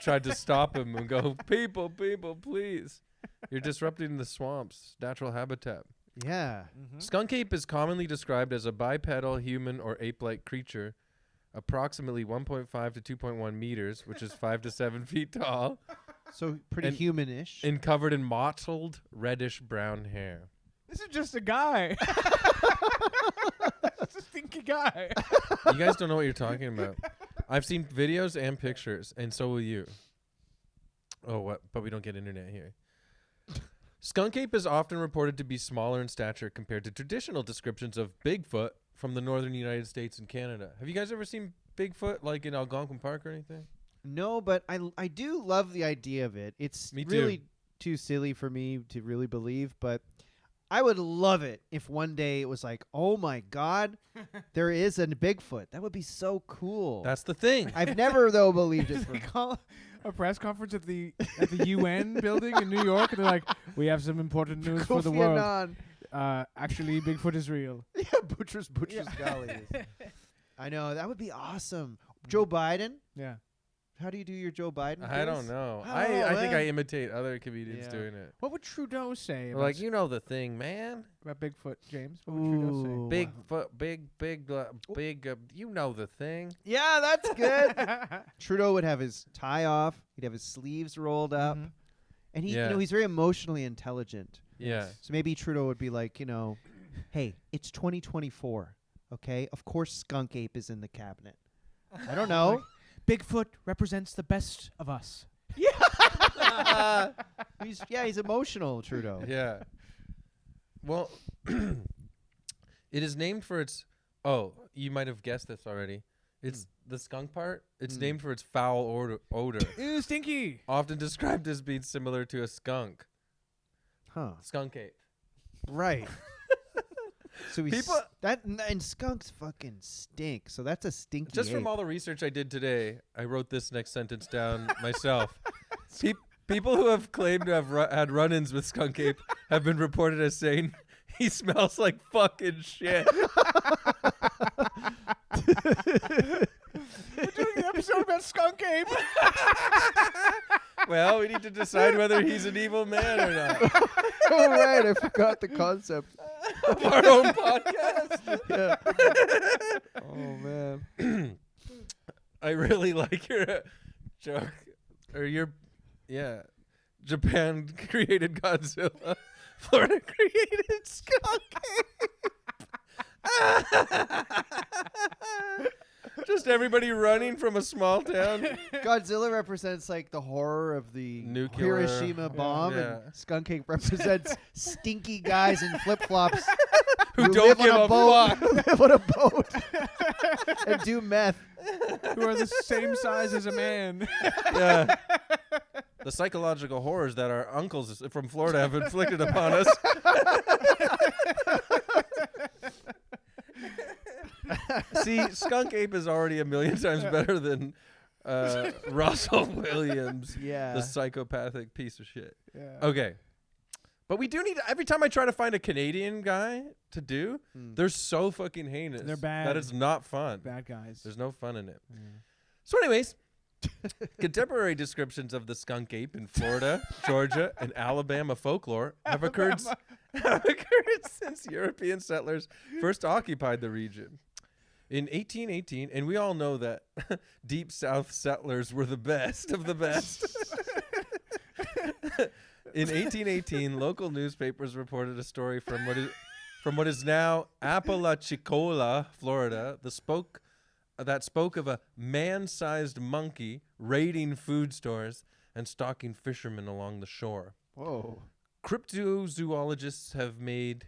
tried to stop him and go, people, please. You're disrupting the swamp's natural habitat. Yeah. Skunk ape is commonly described as a bipedal human or ape-like creature, approximately 1.5 to 2.1 meters, which is 5 to 7 feet tall, So pretty And- humanish. and covered in mottled reddish-brown hair. This is just a guy. It's a stinky guy. You guys don't know what you're talking about. I've seen videos and pictures, and so will you. Oh, what? But we don't get internet here. Skunk ape is often reported to be smaller in stature compared to traditional descriptions of Bigfoot from the northern United States and Canada. Have you guys ever seen Bigfoot, like in Algonquin Park or anything? No, but I do love the idea of it. It's Me too. really too silly for me to really believe, but I would love it if one day it was like, oh my God, there is a Bigfoot. That would be so cool. That's the thing. I've never though believed it. They call a press conference at the UN building in New York, and they're like, "We have some important news for the Kofi world. Annan. Actually, Bigfoot is real." Yeah, Butcher's Golly. I know that would be awesome. Joe Biden. Yeah. How do you do your Joe Biden? I don't voice? know. I don't know, I think man. I imitate other comedians Yeah. doing it. What would Trudeau say They're about, like, you know the thing, man. about Bigfoot, James? What would Trudeau say? Ooh. Bigfoot, big, you know the thing. Yeah, that's good. Trudeau would have his tie off. He'd have his sleeves rolled up, Mhm. and he, Yeah. you know, he's very emotionally intelligent. Yeah. So maybe Trudeau would be like, hey, it's 2024, okay? Of course, Skunk Ape is in the cabinet. I don't know. Bigfoot represents the best of us. He's emotional, Trudeau. Yeah. Well, it is named for its. Oh, you might have guessed this already. It's the skunk part. It's Mm. named for its foul odor, Ew, stinky. often described as being similar to a skunk. Huh. Skunk ape. Right. So he's People- and skunks fucking stink. So that's a stinky. Just ape. from all the research I did today, I wrote this next sentence down myself. People who have claimed to have had run-ins with skunk ape have been reported as saying he smells like fucking shit. We're doing an episode about Skunk Ape. Well, we need to decide whether he's an evil man or not. Oh, right. I forgot the concept. Of our own podcast. Yeah. Oh, man. I really like your joke. Or your, yeah. Japan created Godzilla. Florida created Skunk Ape. Just everybody running from a small town. Godzilla represents like the horror of the Nuclear. Hiroshima bomb, Yeah. and Skunk Ape represents stinky guys in flip flops Who don't give a fuck. who live on a boat and do meth. Who are the same size as a man. Yeah. The psychological horrors that our uncles from Florida have inflicted upon us. See, Skunk Ape is already a million times better than Russell Williams, Yeah. the psychopathic piece of shit. Yeah. Okay. But we do need, every time I try to find a Canadian guy to do, they're so fucking heinous. They're bad. That it's not fun. Bad guys. There's no fun in it. So anyways, contemporary descriptions of the skunk ape in Florida, Georgia, and Alabama folklore have occurred since European settlers first occupied the region. In 1818, and we all know that Deep South settlers were the best of the best. In 1818, local newspapers reported a story from what is now Apalachicola, Florida, that spoke of a man-sized monkey raiding food stores and stalking fishermen along the shore. Whoa. Cryptozoologists have made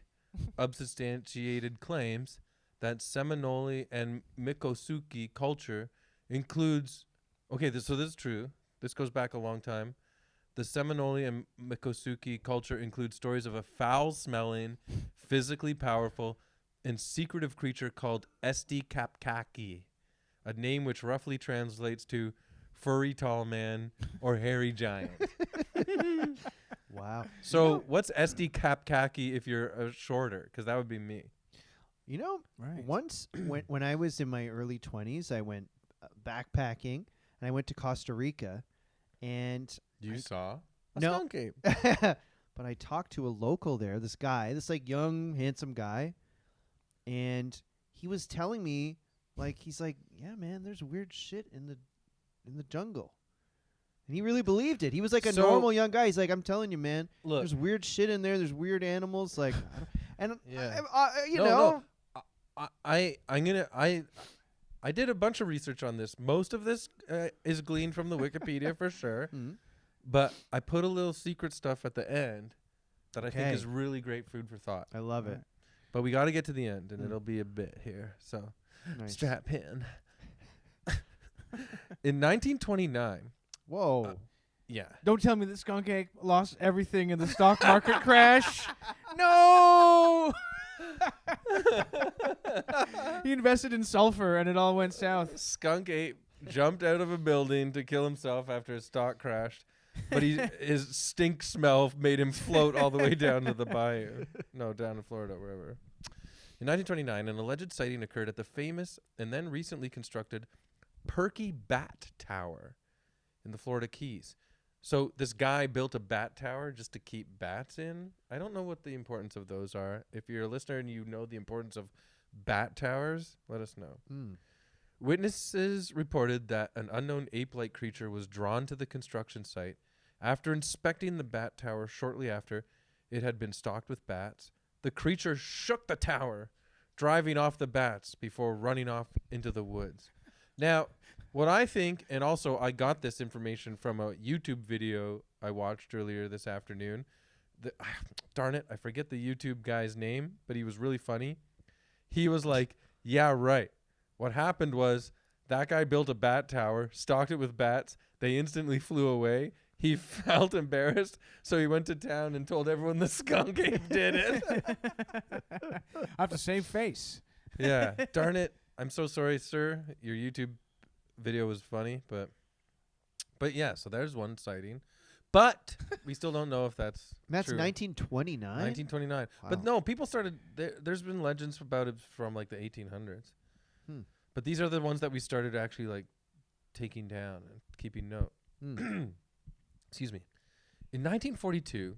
unsubstantiated claims that Seminole and Miccosukee culture includes... Okay, so this is true. This goes back a long time. The Seminole and Miccosukee culture includes stories of a foul-smelling, physically powerful, and secretive creature called Estikapkaki, a name which roughly translates to furry tall man or hairy giant. Wow. So what's Estikapkaki if you're shorter? Because that would be me. You know, Right. once when I was in my early 20s, I went backpacking, and I went to Costa Rica, and You saw a No. skunk ape. but I talked to a local there, this guy, this like young, handsome guy, and he was telling me, like, he's like, yeah, man, there's weird shit in the jungle. And he really believed it. He was like a So- normal young guy. He's like, I'm telling you, man, Look, there's weird shit in there. There's weird animals. Like, and Yeah. you No, know, no. I did a bunch of research on this. Most of this is gleaned from the Wikipedia for sure, Mhm. but I put a little secret stuff at the end that I think Okay. is really great food for thought. I love it. But we got to get to the end, and Mm. it'll be a bit here. So Nice. strap in. In 1929, Whoa. yeah, Don't tell me that Skunk Ape lost everything in the stock market crash. No! He invested in sulfur and it all went south. Skunk Ape jumped out of a building to kill himself after his stock crashed, but his stink smell made him float all the way down to the bayou. No, down in Florida, wherever. In 1929, an alleged sighting occurred at the famous and then recently constructed Perky Bat Tower in the Florida Keys. So this guy built a bat tower just to keep bats in. I don't know what the importance of those are. If you're a listener and you know the importance of bat towers, let us know. Mm. Witnesses reported that an unknown ape-like creature was drawn to the construction site. After inspecting the bat tower shortly after it had been stocked with bats, the creature shook the tower, driving off the bats before running off into the woods. Now, what I think, and also I got this information from a YouTube video I watched earlier this afternoon. Darn it, I forget the YouTube guy's name, but he was really funny. He was like, yeah, right. What happened was that guy built a bat tower, stocked it with bats. They instantly flew away. He felt embarrassed, so he went to town and told everyone the skunk ape did it. I have to save face. Yeah, darn it. I'm so sorry, sir. Your YouTube video was funny, but yeah, so there's one sighting. But we still don't know if that's That's true. 1929. 1929. But Wow. no, people started there's been legends about it from like the 1800s. Hmm. But these are the ones that we started actually like taking down and keeping note. Mm. Excuse me. In 1942,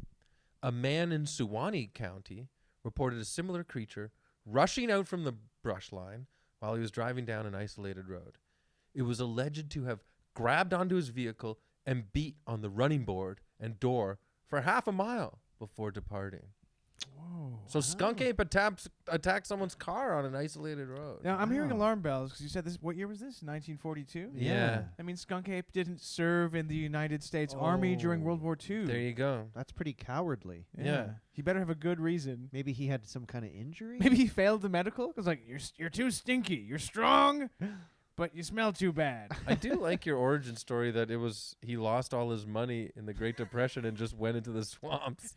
a man in Suwannee County reported a similar creature rushing out from the brush line while he was driving down an isolated road. It was alleged to have grabbed onto his vehicle and beat on the running board and door for half a mile before departing. Whoa. So Skunk Ape attacked someone's car on an isolated road. Now, I'm hearing Wow. alarm bells because you said this. What year was this? 1942? Yeah. I mean, Skunk Ape didn't serve in the United States Army during Oh. World War II. There you go. That's pretty cowardly. Yeah. He better have a good reason. Maybe he had some kind of injury. Maybe he failed the medical because, like, you're too stinky. You're strong, but you smell too bad. I do like your origin story that he lost all his money in the Great Depression and just went into the swamps.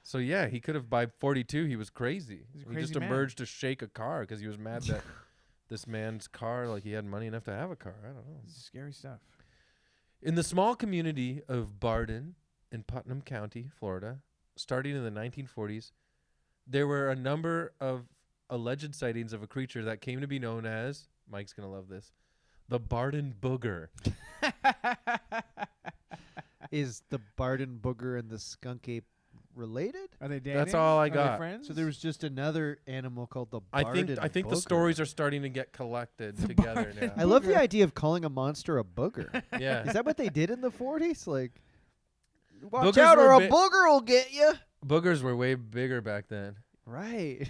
So yeah, he could have by 42 he was crazy. He's a He crazy just man. emerged to shake a car because he was mad that this man's car, like he had money enough to have a car. I don't know. This is scary stuff. In the small community of Barden in Putnam County, Florida, starting in the 1940s, there were a number of alleged sightings of a creature that came to be known as, Mike's going to love this, the Barden Booger. Is the Barden Booger and the Skunk Ape related? Are they dating? That's all I Are they got. friends? So there was just another animal called the I Barden think the Booger. stories are starting to get collected together Barden now. I love the Booger. idea of calling a monster a booger. Yeah. Is that what they did in the 40s? Like, watch Boogers out or were a bi- booger will get you. Boogers were way bigger back then. Right.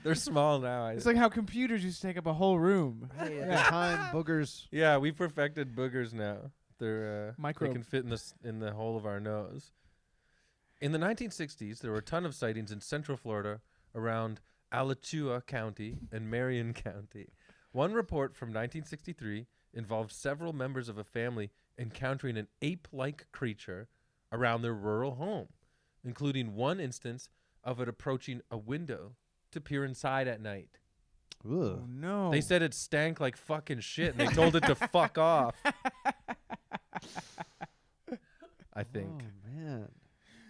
They're small now. It's like how computers used to take up a whole room. Hey, at the time, boogers. Yeah, we perfected boogers now. They're they Micro- can fit in the hole of our nose. In the 1960s, there were a ton of sightings in Central Florida around Alachua County and Marion County. One report from 1963 involved several members of a family encountering an ape-like creature around their rural home, including one instance of it approaching a window to peer inside at night. Oh Ugh. no! They said it stank like fucking shit, and they told it to fuck off. I think. Oh, man.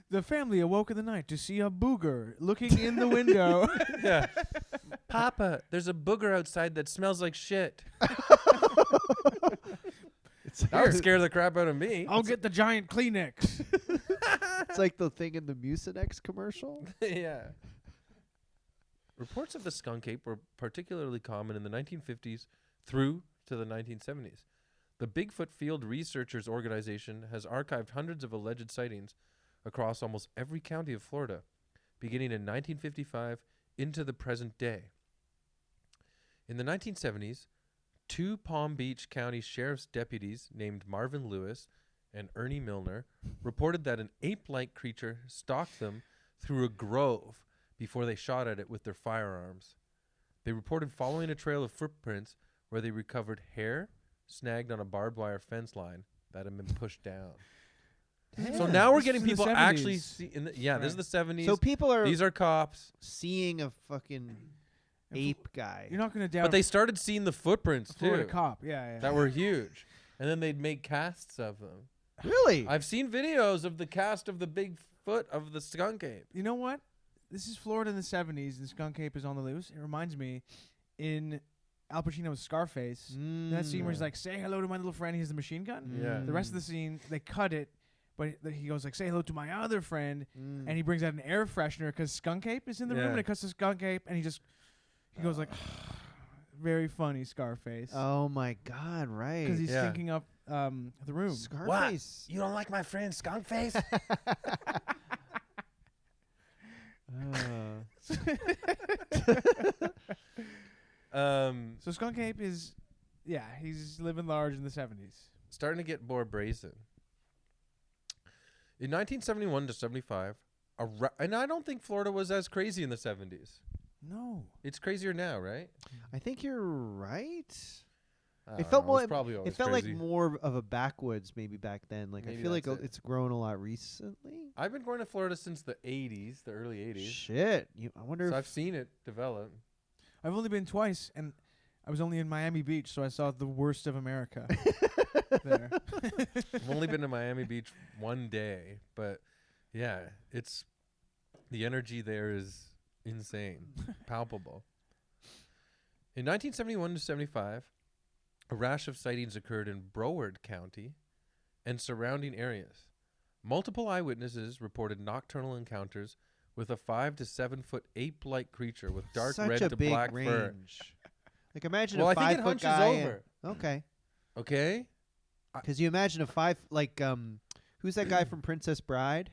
the family awoke in the night to see a booger looking in the window. Yeah. Papa, there's a booger outside that smells like shit. That would scare the crap out of me. I'll get the giant Kleenex. It's like the thing in the Mucinex commercial. Yeah. Reports of the skunk ape were particularly common in the 1950s through to the 1970s. The Bigfoot Field Researchers Organization has archived hundreds of alleged sightings across almost every county of Florida, beginning in 1955 into the present day. In the 1970s, 2 Palm Beach County Sheriff's deputies named Marvin Lewis and Ernie Milner reported that an ape-like creature stalked them through a grove before they shot at it with their firearms. They reported following a trail of footprints where they recovered hair snagged on a barbed wire fence line that had been pushed down. So Yeah. now we're This getting is in the people actually 70s. see. This is the 70s. So people are These are cops. seeing a fucking ape guy. You're not going to doubt But they started seeing the footprints a Florida too cop. Yeah. that were huge. And then they'd make casts of them. Really? I've seen videos of the cast of the big foot of the skunk ape. You know what? This is Florida in the 70s, and Skunk Ape is on the loose. It reminds me, in Al Pacino's Scarface, that scene where he's like, say hello to my little friend, he has the machine gun. Yeah. The rest of the scene, they cut it, but he goes like, say hello to my other friend, Mm. and he brings out an air freshener because Skunk Ape is in the room, Yeah. and it cuts to Skunk Ape, and he goes like, very funny Scarface. Oh my God! Right. Because he's Yeah. stinking up the room. Scarface. You don't like my friend Skunk Face? So Skunk Ape is, he's living large in the 70s. Starting to get more brazen. In 1971 to 75, and I don't think Florida was as crazy in the 70s. No. It's crazier now, right? I think you're right. I It don't felt know, more. was probably It always felt crazy. like more of a backwoods maybe back then. Like Maybe I feel like that's it. it's grown a lot recently. I've been going to Florida since the 80s, the early 80s. Shit. I wonder So if I've seen it develop. I've only been twice, and I was only in Miami Beach, so I saw the worst of America there. I've only been to Miami Beach one day, but yeah, the energy there is insane, palpable. In 1971 to 75, a rash of sightings occurred in Broward County and surrounding areas. Multiple eyewitnesses reported nocturnal encounters with a 5 to 7 foot ape-like creature with dark Such red a to big black range. fur. Like imagine Well, a I think it 5 foot hunches guy. over. Okay. Okay. Because you imagine a 5 like who's that guy from Princess Bride?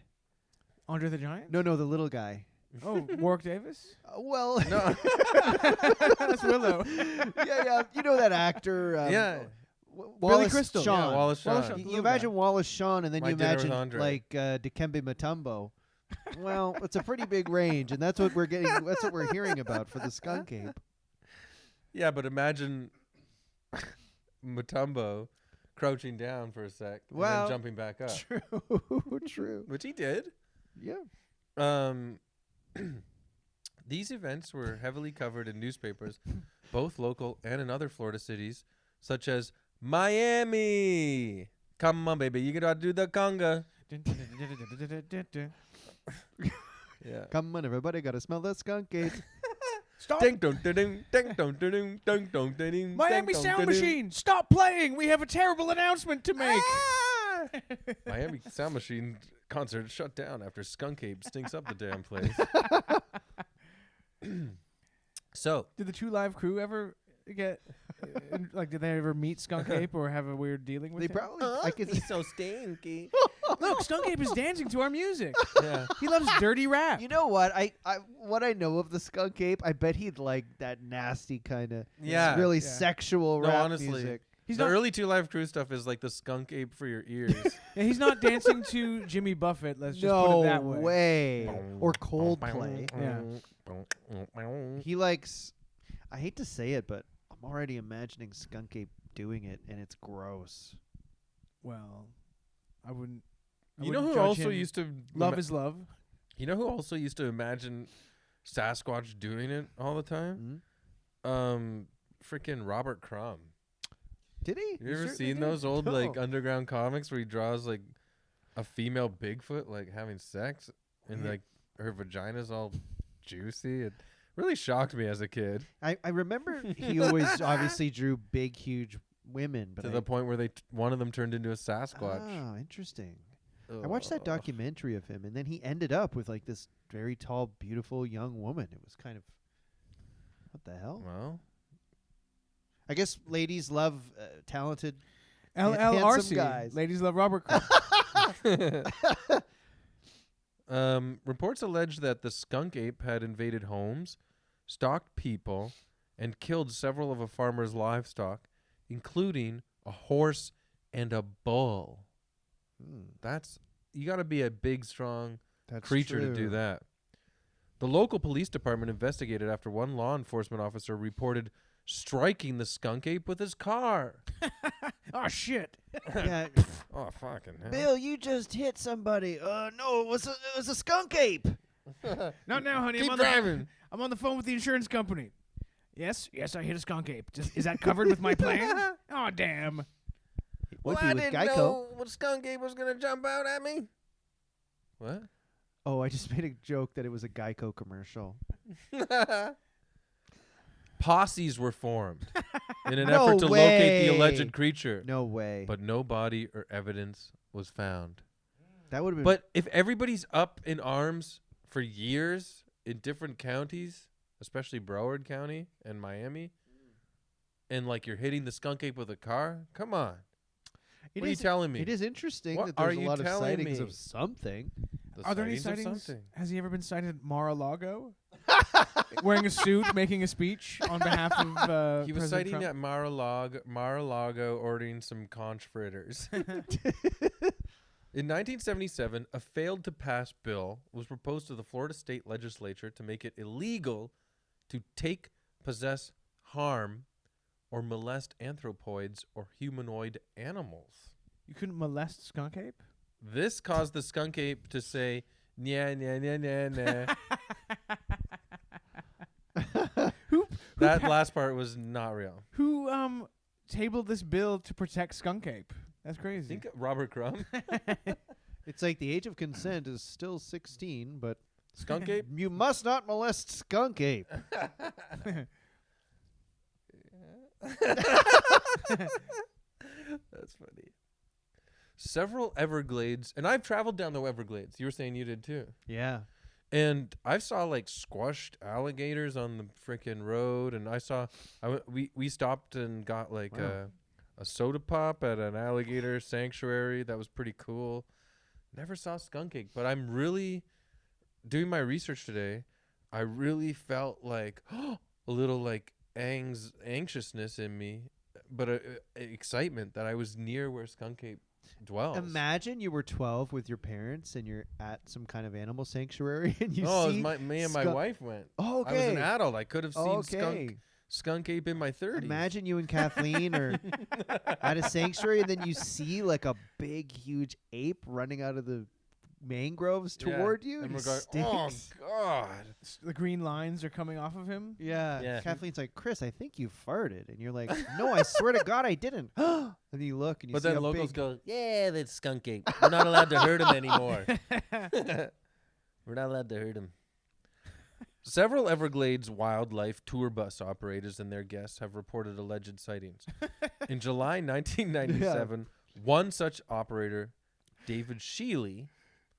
Andre the Giant? No, the little guy. Oh, Warwick Davis? Well, No. That's Willow. yeah. You know that actor? Yeah. Wallace Crystal. Shawn. Yeah, Wallace Shawn. Wallace Shawn. You Little imagine guy. Wallace Shawn, and then My you Dinner with imagine Andre. like Dikembe Mutombo. Well, it's a pretty big range, and that's what we're getting. That's what we're hearing about for the skunk ape. Yeah, but imagine Mutombo crouching down for a sec and Well, then jumping back up, True. which he did. Yeah. These events were heavily covered in newspapers, both local and in other Florida cities, such as Miami. Come on, baby, you gotta do the conga. Yeah. Come on, everybody, gotta smell the skunk ape. Stop! Ding dong ding ding ding dong ding ding ding dong ding ding. Miami ding, Sound dong, ding, ding. Machine, stop playing! We have a terrible announcement to make. Miami Sound Machine concert shut down after Skunk Ape stinks up the damn place. So, Did the Two Live Crew ever get like? Did they ever meet Skunk Ape or have a weird dealing with They him? probably. I could. he's so stinky. Look, Skunk Ape is dancing to our music. Yeah. He loves dirty rap. You know what? What I know of the skunk ape, I bet he'd like that nasty kind of Yeah. really Yeah. sexual No, rap honestly. music. He's The not. early Two Live Crew stuff is like the Skunk Ape for your ears. Yeah, he's not dancing to Jimmy Buffett. Let's just put No it that way. way. Or Coldplay. Yeah. He likes. I hate to say it, but I'm already imagining skunk ape doing it, and it's gross. Well, I wouldn't. I You know wouldn't who judge also him. used to Love is love. You know who also used to imagine Sasquatch doing it all the time? Freaking Robert Crumb. Did he? You ever certainly seen did. those old like No. underground comics where he draws like a female Bigfoot like having sex and Yeah. like her vagina's all juicy? It really shocked me as a kid I remember he always obviously drew big, huge women, but to the point where one of them turned into a Sasquatch. Oh, interesting. I watched that Ugh. documentary of him, and then he ended up with like this very tall, beautiful young woman. It was kind of what the hell? Well, I guess ladies love talented. LLRC. guys. Ladies love Robert Crumb. reports allege that the skunk ape had invaded homes, stalked people, and killed several of a farmer's livestock, including a horse and a bull. That's you got to be a big, strong That's creature to do true. that. The local police department investigated after one law enforcement officer reported striking the skunk ape with his car. Oh shit! Yeah, Oh, fucking hell. Bill, you just hit somebody. No, it was a skunk ape. Not now, honey. Keep I'm driving. I'm on the phone with the insurance company. Yes, I hit a skunk ape. Is that covered with my plan? Oh damn! Would be with Geico. what skunk ape was going to jump out at me. What? Oh, I just made a joke that it was a Geico commercial. Posses were formed in an No effort to locate the way. alleged creature, No way. but no body or evidence was found. That would have been. But if everybody's up in arms for years in different counties, especially Broward County and Miami, and like you're hitting the skunk ape with a car, come on. It What are you is- telling me? It is interesting What that are there's a you lot of telling sightings me? of something. The Are there any sightings of sightings? something. Has he ever been sighted at Mar-a-Lago? Wearing a suit, making a speech on behalf of He was President sighting Trump? at Mar-a-Lago ordering some conch fritters. In 1977, a failed-to-pass bill was proposed to the Florida state legislature to make it illegal to take, possess, harm, or molest anthropoids or humanoid animals. You couldn't molest skunk ape? This caused the skunk ape to say, "Nya, nya, nya, nya, nya." That last part was not real. Who tabled this bill to protect skunk ape? That's I crazy. think Robert Crumb, It's like the age of consent is still 16, but skunk ape. you must not molest skunk ape. That's funny. several Everglades, and I've traveled down the Everglades. You were saying you did too. Yeah. And I saw like squashed alligators on the freaking road, and we stopped and got like Wow. a soda pop at an alligator sanctuary. That was pretty cool. Never saw skunk ape, but I'm really doing my research today. I really felt like a little like anxiousness in me, but excitement that I was near where skunk ape dwells. Imagine you were 12 with your parents and you're at some kind of animal sanctuary and you Oh, see. me and my skunk- wife went. Oh, okay. I was an adult. I could have seen Okay. skunk ape in my 30s. Imagine you and Kathleen are at a sanctuary and then you see like a big, huge ape running out of the mangroves Yeah. toward you. And he we're going, oh, stinks. God. The green lines are coming off of him. Yeah. Yeah. Kathleen like, Chris, I think you farted. And you're like, no, I swear to God, I didn't. And then you look and you But see then a locals big go, yeah, that's skunk ape. We're not allowed to hurt him anymore. We're not allowed to hurt him. Several Everglades wildlife tour bus operators and their guests have reported alleged sightings. In July 1997, one such operator, David Shealy,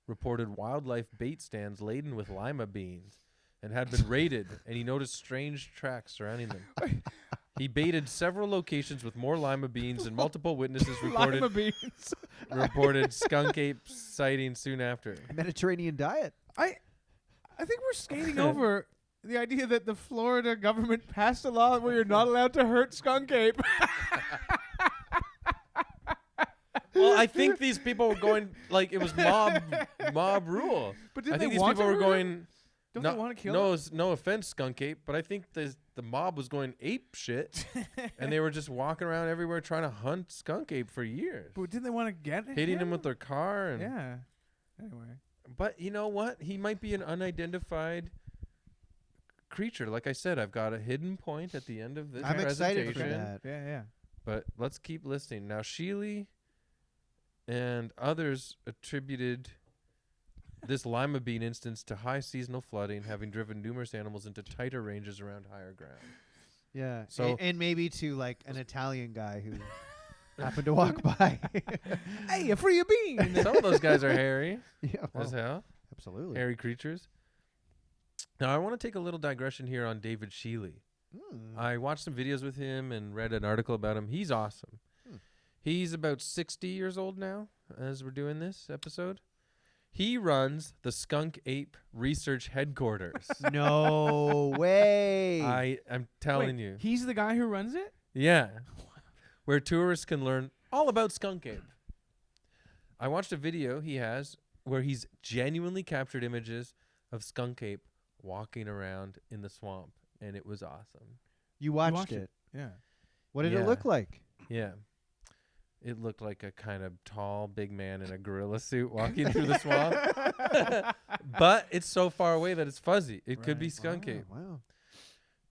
reported wildlife bait stands laden with lima beans and had been raided, and he noticed strange tracks surrounding them. He baited several locations with more lima beans, and multiple witnesses Lima beans. reported skunk ape sightings soon after. Mediterranean diet. I think we're skating over the idea that the Florida government passed a law where you're not allowed to hurt skunk ape. Well, I think these people were going like it was mob rule. But I did think they these want people to were hurt him? going. Don't no, they want to kill no, him? no offense, skunk ape, but I think the mob was going ape shit, and they were just walking around everywhere trying to hunt skunk ape for years, But didn't they want to get hitting him with their car. And Yeah. Anyway. But you know what? He might be an unidentified creature. Like I said, I've got a hidden point at the end of this I'm excited presentation. for that. Yeah. But let's keep listening. Now, Shealy and others attributed this lima bean instance to high seasonal flooding, having driven numerous animals into tighter ranges around higher ground. Yeah. So- and maybe to like an Italian guy who happened to walk by. Hey, a free bean. Some of those guys are hairy Yeah, as hell. absolutely. Hairy creatures. Now, I want to take a little digression here on David Shealy. I watched some videos with him and read an article about him. He's awesome. He's about 60 years old now as we're doing this episode. He runs the Skunk Ape Research Headquarters. No way. I'm telling Wait, you. He's the guy who runs it? Yeah. Where tourists can learn all about skunk ape. I watched a video he has where he's genuinely captured images of skunk ape walking around in the swamp, and it was awesome. You watched it. Yeah. What did Yeah. it look like? Yeah. It looked like a kind of tall, big man in a gorilla suit walking through the swamp. But it's so far away that it's fuzzy. It could be Right. skunk ape. Wow.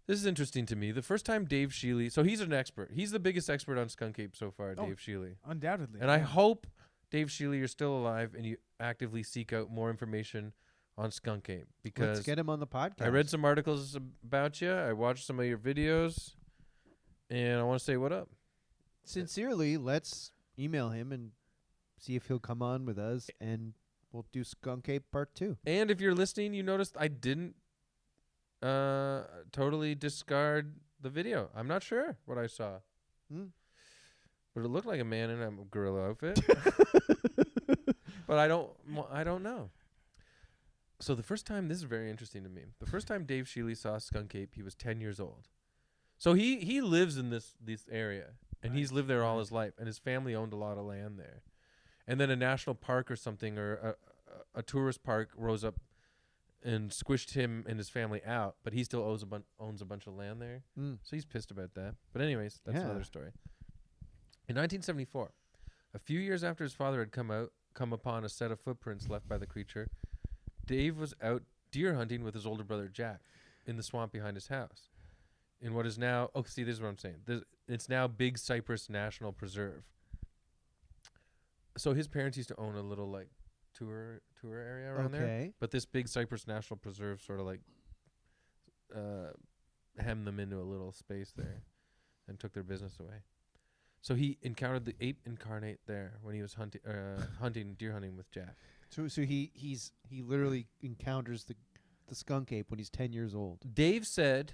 This is interesting to me. The first time Dave Shealy, so he's an expert. He's the biggest expert on skunk ape so far, Oh. Dave Shealy. Undoubtedly. And I hope, Dave Shealy, you're still alive and you actively seek out more information on skunk ape, because Let's get him on the podcast. I read some articles about you. I watched some of your videos, and I want to say what up. Sincerely, let's email him and see if he'll come on with us, and we'll do Skunk Ape Part 2. And if you're listening, you noticed I didn't totally discard the video. I'm not sure what I saw, but it looked like a man in a gorilla outfit. But I don't know. So the first time, this is very interesting to me. The first time Dave Shealy saw skunk ape, he was 10 years old. So he lives in this area, and he's lived there all his life, and his family owned a lot of land there. And then a national park or something, or a tourist park rose up and squished him and his family out, but he still owns a bunch of land there. So he's pissed about that. But anyways, that's Yeah. another story. In 1974, a few years after his father had come upon a set of footprints left by the creature, Dave was out deer hunting with his older brother Jack in the swamp behind his house. In what is now, this is what I'm saying. It's now Big Cypress National Preserve. So his parents used to own a little like tour area around there. Okay. But this Big Cypress National Preserve sort of like hemmed them into a little space there and took their business away. So he encountered the ape incarnate there when he was hunting deer hunting with Jack. So he literally encounters the skunk ape when he's 10 years old. Dave said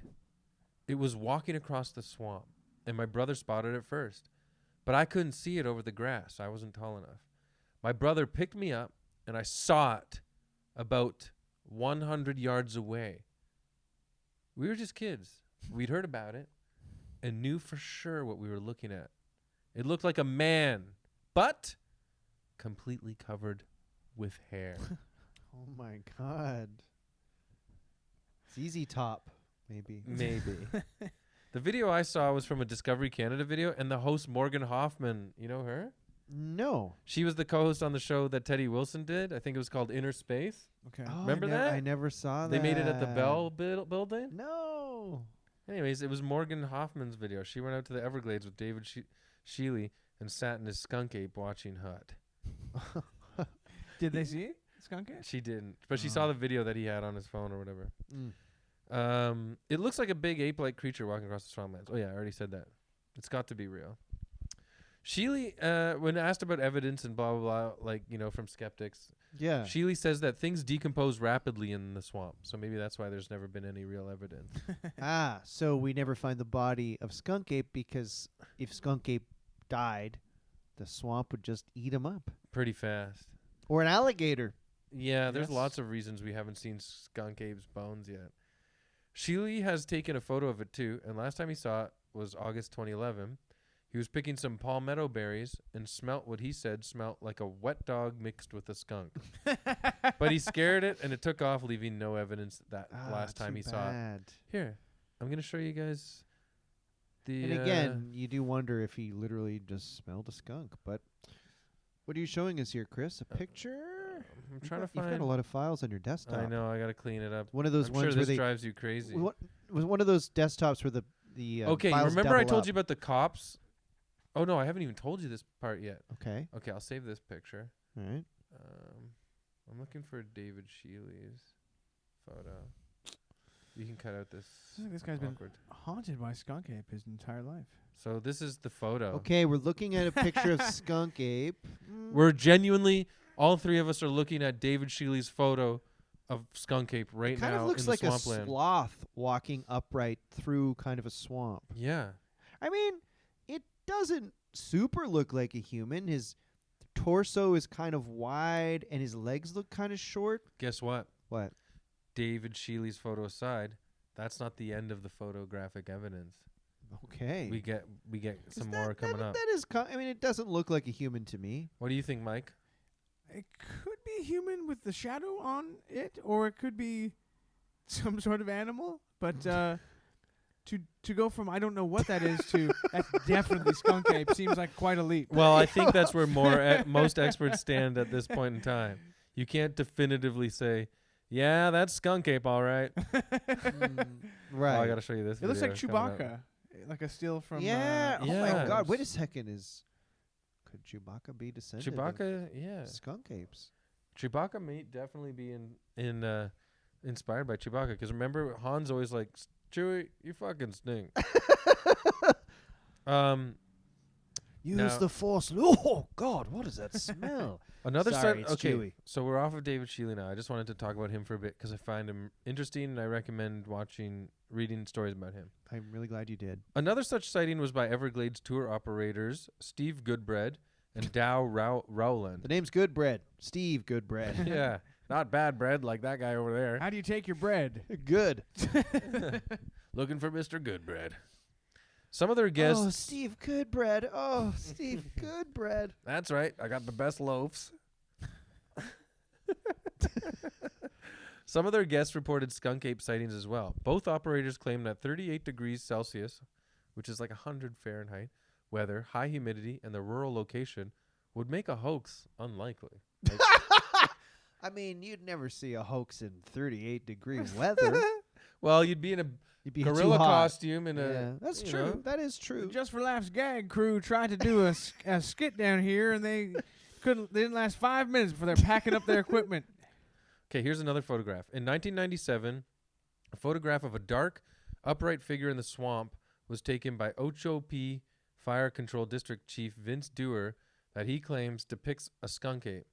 it was walking across the swamp, and my brother spotted it first. But I couldn't see it over the grass. I wasn't tall enough. My brother picked me up, and I saw it about 100 yards away. We were just kids. We'd heard about it and knew for sure what we were looking at. It looked like a man, but completely covered with hair. Oh my God. ZZ Top, maybe. Maybe. The video I saw was from a Discovery Canada video, and the host Morgan Hoffman, you know her? No. She was the co-host on the show that Teddy Wilson did. I think it was called Inner Space. Okay. Oh, Remember that? I never saw that. They made it at the Bell building. No. Anyways, it was Morgan Hoffman's video. She went out to the Everglades with David Shealy and sat in his skunk ape watching Hut. Did they see it? Skunk Ape? She didn't, but she saw the video that he had on his phone or whatever. Mm. It looks like a big ape-like creature walking across the swamplands. Oh yeah, I already said that. It's got to be real. Shealy, when asked about evidence and blah blah blah, like from skeptics, Yeah. Shealy says that things decompose rapidly in the swamp, so maybe that's why there's never been any real evidence. So we never find the body of Skunk Ape because if Skunk Ape died, the swamp would just eat him up. Pretty fast. Or an alligator. Yeah, there's Yes. lots of reasons we haven't seen Skunk Ape's bones yet. Shealy has taken a photo of it too, and last time he saw it was August 2011. He was picking some palmetto berries and smelt what he said smelt like a wet dog mixed with a skunk. But he scared it, and it took off, leaving no evidence that last time he saw it. Here, I'm going to show you guys the... And again, you do wonder if he literally just smelled a skunk. But what are you showing us here, Chris? A picture? I'm trying to find... You've got a lot of files on your desktop. I know, I got to clean it up. One of those I'm ones sure where this drives you crazy. What was one of those desktops where the Okay, files remember I double told up? you about the cops? Oh, no, I haven't even told you this part yet. Okay. Okay, I'll save this picture. All right. I'm looking for David Shealy's photo. You can cut out this. This guy's awkward. been haunted by Skunk Ape his entire life. So this is the photo. Okay, we're looking at a picture of Skunk Ape. We're genuinely, all three of us are looking at David Shealy's photo of Skunk Ape right kind now of looks in the like a swampland. sloth walking upright through kind of a swamp. Yeah. I mean, it doesn't super look like a human. His torso is kind of wide and his legs look kind of short. Guess what? What? David Shealy's photo aside, that's not the end of the photographic evidence. Okay. We get 'Cause some more coming up. That is I mean, it doesn't look like a human to me. What do you think, Mike? It could be a human with the shadow on it, or it could be some sort of animal. But to go from I don't know what that is to that's definitely Skunk Ape seems like quite a leap. Well, I think that's where most experts stand at this point in time. You can't definitively say, yeah, that's Skunk Ape, all right. Right. Oh, I got to show you this It looks like video coming up. Chewbacca, like a still from. Yeah. Oh my Yeah. God. Wait a second. Could Chewbacca be descended of Chewbacca, yeah. skunk apes? Chewbacca may definitely be inspired by Chewbacca, because remember Han's always like, Chewie, you fucking stink. Use Now- the Force. Oh God, what is that smell? Another Sorry, side. it's Okay, Chewie. so we're off of David Shealy now. I just wanted to talk about him for a bit because I find him interesting, and I recommend reading stories about him. I'm really glad you did. Another such sighting was by Everglades tour operators Steve Goodbread and Dow Rowland. The name's Goodbread. Steve Goodbread. Yeah, not bad bread like that guy over there. How do you take your bread? Good. Looking for Mr. Goodbread. Some of their guests. Oh, Steve Goodbread. Oh, Steve Goodbread. That's right. I got the best loaves. Some of their guests reported skunk ape sightings as well. Both operators claimed that 38 degrees Celsius, which is like 100 Fahrenheit, weather, high humidity, and the rural location would make a hoax unlikely. Like, I mean, you'd never see a hoax in 38-degree weather. well, you'd be in a You'd be gorilla too hot. costume and Yeah, that's you true. know. That is The true. Just for Laughs gag crew tried to do a skit down here, and they couldn't. They didn't last 5 minutes before they're packing up their equipment. Okay, here's another photograph. In 1997, a photograph of a dark, upright figure in the swamp was taken by Ocho P. Fire Control District Chief Vince Dewar that he claims depicts a skunk ape.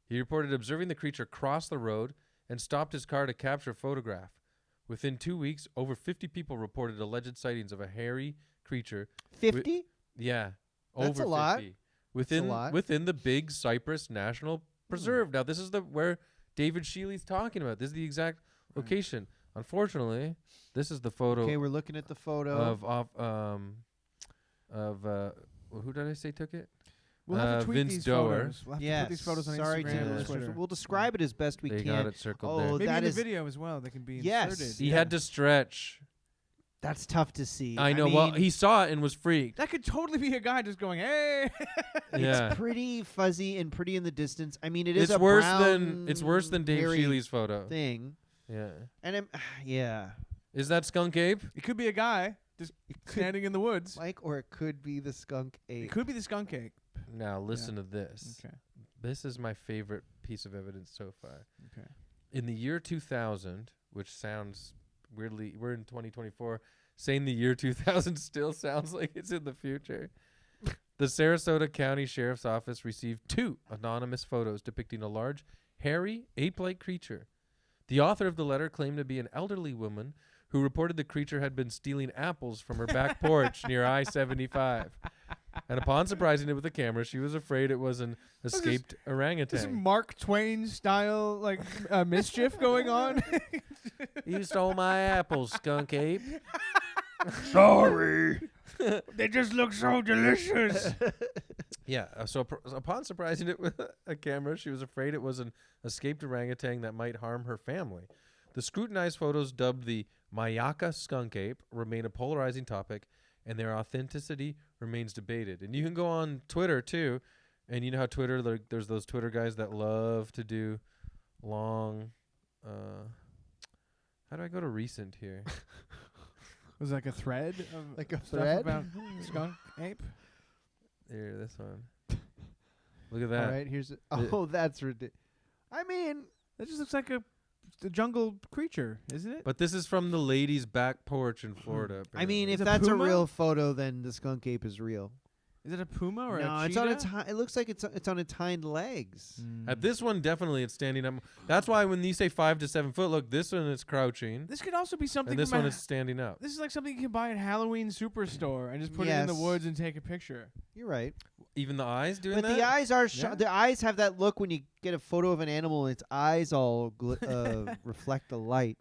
He reported observing the creature cross the road and stopped his car to capture a photograph. Within 2 weeks, over 50 people reported alleged sightings of a hairy creature. 50? Yeah, That's over a lot. 50. Within lot. within the Big Cypress National Preserve. Now, this is where David Shealy's talking about. This is the exact location. Unfortunately, this is the photo Okay, we're looking at the photo. who did I say took it? We'll have to tweet Vince these Doer. photos. We'll have to Yes. put these photos on Sorry Instagram to the and listeners. Twitter. We'll describe it as best we They can. got it circled Oh, there. Maybe that in the is- video as well. They can be Yes. inserted. He had to stretch. That's tough to see. I know. mean, Well, he saw it and was freaked. That could totally be a guy just going, "Hey." Yeah. it's pretty fuzzy and pretty in the distance. I mean, it is It's a worse brown, than Dave hairy Shealy's photo. thing. Yeah. And yeah, Is that Skunk Ape? It could be a guy just standing in the woods. Mike, or it could be the skunk ape. It could be the skunk ape. Now listen to this. Okay. This is my favorite piece of evidence so far. Okay. In the year 2000, which sounds weirdly, we're in 2024, saying the year 2000 still sounds like it's in the future. The Sarasota County Sheriff's Office received 2 anonymous photos depicting a large, hairy, ape-like creature. The author of the letter claimed to be an elderly woman who reported the creature had been stealing apples from her back porch near I-75. And upon surprising it with a camera, she was afraid it was an escaped This orangutan. Mark Twain style mischief going on. You stole my apples, Skunk Ape. Sorry. They just look so delicious. Yeah, upon surprising it with a camera, she was afraid it was an escaped orangutan that might harm her family. The scrutinized photos, dubbed the Mayaka skunk ape, remain a polarizing topic, and their authenticity remains debated. And you can go on Twitter, too, and you know how Twitter, there's those Twitter guys that love to do long... how do I go to recent here? Was it like a thread of Like a stuff thread? about skunk ape? Here, this one. Look at that. All right, here's it. Oh, that's ridiculous. I mean, That just looks like a jungle creature, isn't it? But this is from the lady's back porch in Florida. I mean, Is if it that's a puma? real photo, then the skunk ape is real. Is it a puma or No, a it's cheetah? on its. It looks like it's on its hind legs. At this one, definitely it's standing up. That's why when you say 5 to 7 foot, look, this one is crouching, This could also be something. and this from one a is standing up. This is like something you can buy at Halloween Superstore and just put it in the Yes. woods and take a picture. You're right. Even the eyes doing But that? the eyes are Yeah. the eyes have that look when you get a photo of an animal and its eyes all reflect the light.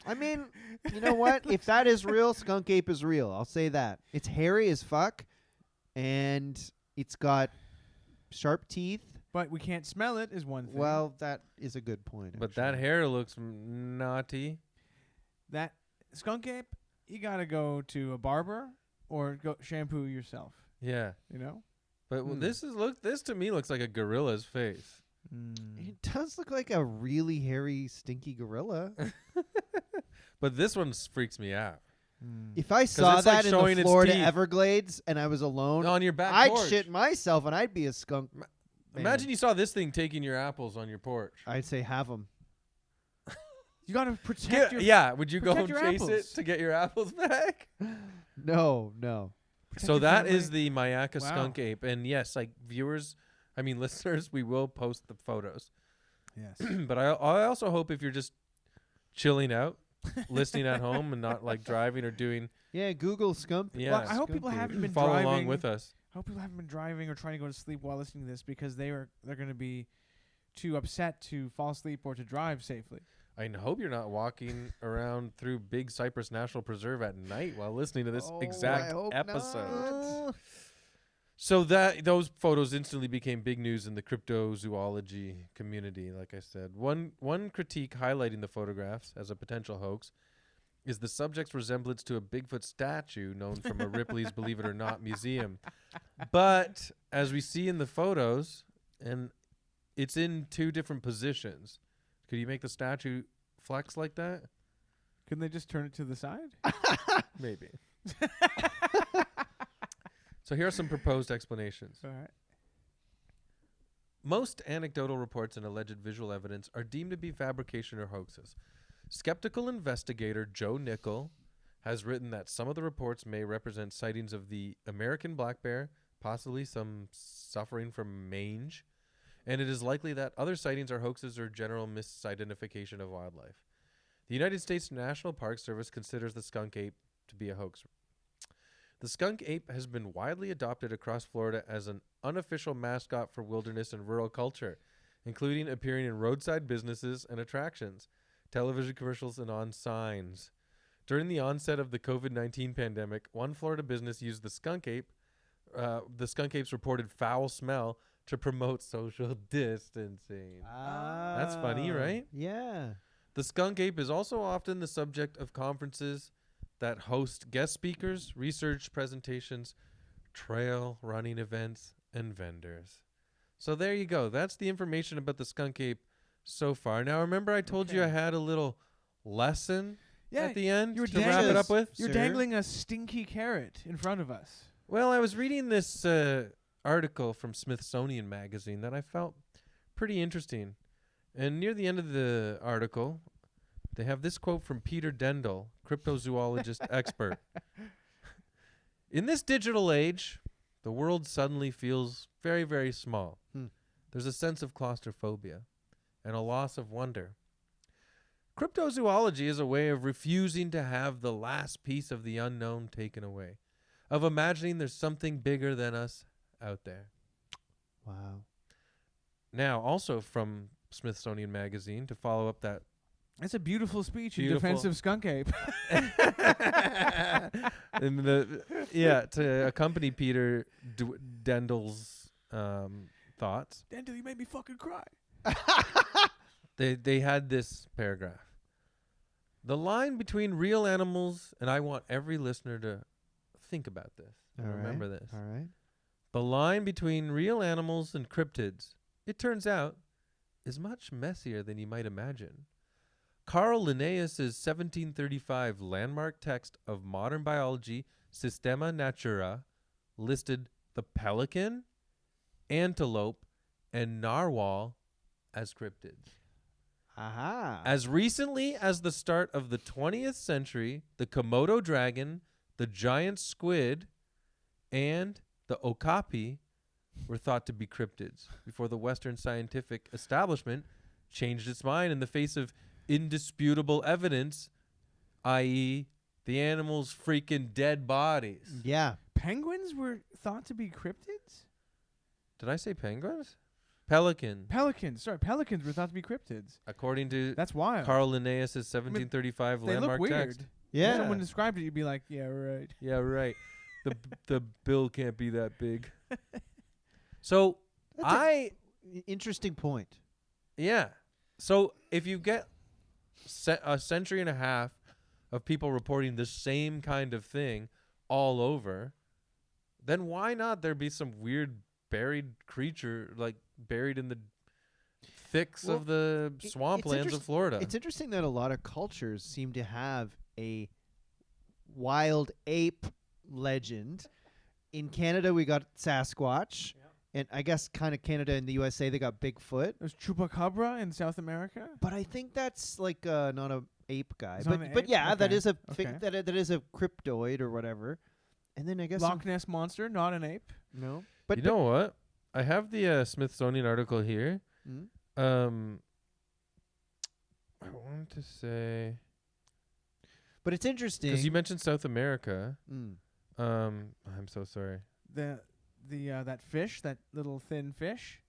I mean, you know what? If that is real, skunk ape is real. I'll say that. It's hairy as fuck, and it's got sharp teeth. But we can't smell it is one thing. Well, that is a good point. But that actually. hair looks naughty. that skunk ape, you gotta go to a barber or go shampoo yourself. Yeah. You know. But this to me looks like a gorilla's face. It does look like a really hairy, stinky gorilla. But this one freaks me out. If I saw it's like that in showing the its Florida teeth. Everglades and I was alone, On your back I'd porch. shit myself and I'd be a skunk. Imagine you saw this thing taking your apples on your porch. I'd say have them. You gotta protect your Yeah, would you go protect and your chase apples. it to get your apples back? No. protect So your that family. is the Mayaka Wow. skunk ape. And yes, like listeners, we will post the photos. Yes. But I also hope if you're just chilling out, listening at home and not like driving or doing, Yeah, Google skunk. Yeah. Well, I hope skunk people ape. haven't been follow driving. along with us. I hope people haven't been driving or trying to go to sleep while listening to this because they're going to be too upset to fall asleep or to drive safely. I hope you're not walking around through Big Cypress National Preserve at night while listening to this Oh, exact I hope episode. not. So those photos instantly became big news in the cryptozoology community. Like I said, one critique highlighting the photographs as a potential hoax is the subject's resemblance to a Bigfoot statue known from a Ripley's Believe It or Not museum. But as we see in the photos, and it's in 2 different positions. Could you make the statue flex like that? Couldn't they just turn it to the side? Maybe. So here are some proposed explanations. All right. Most anecdotal reports and alleged visual evidence are deemed to be fabrication or hoaxes. Skeptical investigator Joe Nickel has written that some of the reports may represent sightings of the American black bear, possibly some suffering from mange, and it is likely that other sightings are hoaxes or general misidentification of wildlife. The United States National Park Service considers the skunk ape to be a hoax. The skunk ape has been widely adopted across Florida as an unofficial mascot for wilderness and rural culture, including appearing in roadside businesses and attractions, television commercials, and on signs. During the onset of the COVID-19 pandemic, one Florida business used the skunk ape's reported foul smell to promote social distancing. That's funny, right? Yeah. The skunk ape is also often the subject of conferences that host guest speakers, research presentations, trail running events, and vendors. So there you go. That's the information about the skunk ape so far. Now, remember I told you I had a little lesson at the end you were to wrap it up with? You're dangling a stinky carrot in front of us. Well, I was reading this article from Smithsonian Magazine that I felt pretty interesting. And near the end of the article, they have this quote from Peter Dendel, cryptozoologist expert. In this digital age, the world suddenly feels very, very small. There's a sense of claustrophobia and a loss of wonder. Cryptozoology is a way of refusing to have the last piece of the unknown taken away, of imagining there's something bigger than us out there. Wow. Now, also from Smithsonian Magazine, to follow up that. That's a beautiful speech in defense of Skunk Ape. And to accompany Peter Dendel's thoughts. Dendel, you made me fucking cry. They had this paragraph. The line between real animals, and I want every listener to think about this. Remember this. All right. The line between real animals and cryptids, it turns out, is much messier than you might imagine. Carl Linnaeus' 1735 landmark text of modern biology, Systema Naturae, listed the pelican, antelope, and narwhal as cryptids. Aha. As recently as the start of the 20th century, the Komodo dragon, the giant squid, and the okapi were thought to be cryptids before the Western scientific establishment changed its mind in the face of indisputable evidence, i.e., the animals' freaking dead bodies. Yeah. Penguins were thought to be cryptids? Did I say penguins? Pelicans. Pelicans were thought to be cryptids. According to That's wild. Carl Linnaeus' 1735 they landmark look weird. text. Yeah. If someone described it, you'd be like, yeah, right. Yeah, right. The bill can't be that big. So That's interesting point. Yeah. So if you get a century and a half of people reporting the same kind of thing all over, then why not there be some weird buried creature, like buried in the thicks of the swamplands of Florida? It's interesting that a lot of cultures seem to have a wild ape legend. In Canada, we got Sasquatch. Yep. And I guess kind of Canada and the USA, they got Bigfoot. There's Chupacabra in South America. But I think that's like not a ape guy. It's not an But ape? yeah, that Okay. is a Okay. that is a cryptoid or whatever. And then I guess Loch Ness Monster, not an ape. no. But you know what? I have the Smithsonian article here. I wanted to say, but it's interesting because you mentioned South America. Mm. I'm so sorry. That fish, that little thin fish.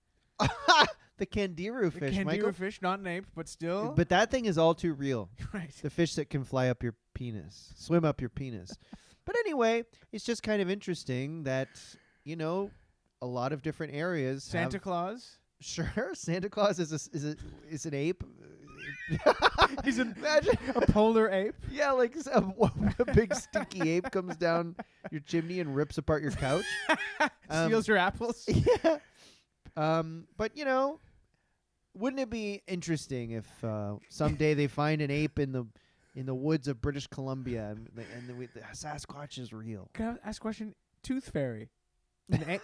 the Candiru fish, Candiru Michael. fish, not an ape, but still. But that thing is all too real. right. The fish that can fly up your penis, swim up your penis. But anyway, it's just kind of interesting that, a lot of different areas Santa Claus. Sure, Santa Claus is an ape. He's Imagine a polar ape. Yeah, like a big stinky ape comes down your chimney and rips apart your couch. Steals your apples. Yeah. But wouldn't it be interesting if someday they find an ape in the woods of British Columbia and the Sasquatch is real? Can I ask a question? Tooth fairy.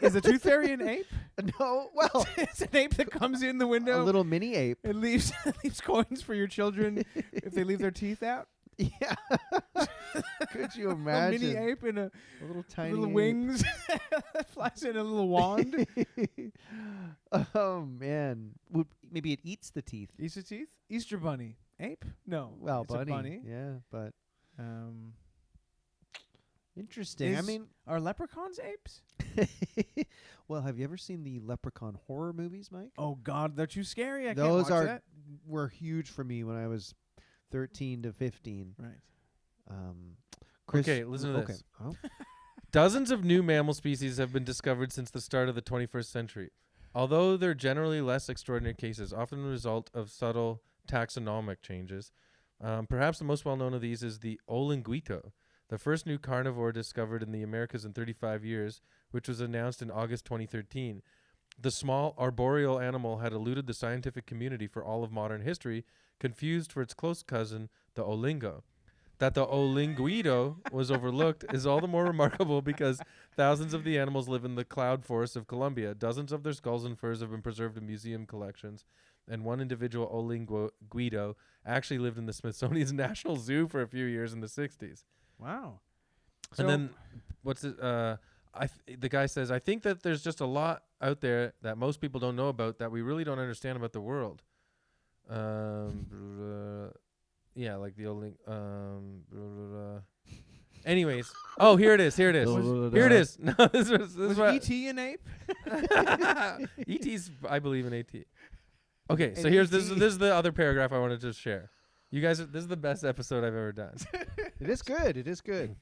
Is a tooth fairy an ape? No, well, It's an ape that comes in the window. a little mini ape. It leaves coins for your children if they leave their teeth out. Yeah. Could you A imagine? mini ape in a little tiny little ape. wings that flies in a little wand. Oh man, maybe it eats the teeth. Easter teeth? Easter bunny. Ape? No. Well, it's a bunny. Yeah, but Um, interesting. I Is- mean, are leprechauns apes? well, have you ever seen the Leprechaun horror movies, Mike? Oh God, they're too scary. I Those can't watch that. were huge for me when I was 13 to 15. Right. Chris, Okay, listen to okay. this. Oh. Dozens of new mammal species have been discovered since the start of the 21st century. Although they're generally less extraordinary cases, often the result of subtle taxonomic changes. Perhaps the most well-known of these is the olinguito, the first new carnivore discovered in the Americas in 35 years, which was announced in August 2013. The small arboreal animal had eluded the scientific community for all of modern history, confused for its close cousin, the olingo. That the olinguito was overlooked is all the more remarkable because thousands of the animals live in the cloud forests of Colombia. Dozens of their skulls and furs have been preserved in museum collections, and one individual olinguito actually lived in the Smithsonian's National Zoo for a few years in the 60s. Wow. And then, what's it? The guy says, I think that there's just a lot out there that most people don't know about that we really don't understand about the world. Yeah, like the old anyways. Oh, here it is. Here it is. Here it is. No, this was is what E.T. an ape? E.T.'s, I believe in E.T. Okay, so An here's E.T.. this is the other paragraph I wanted to share. You guys, this is the best episode I've ever done. It is good. It is good.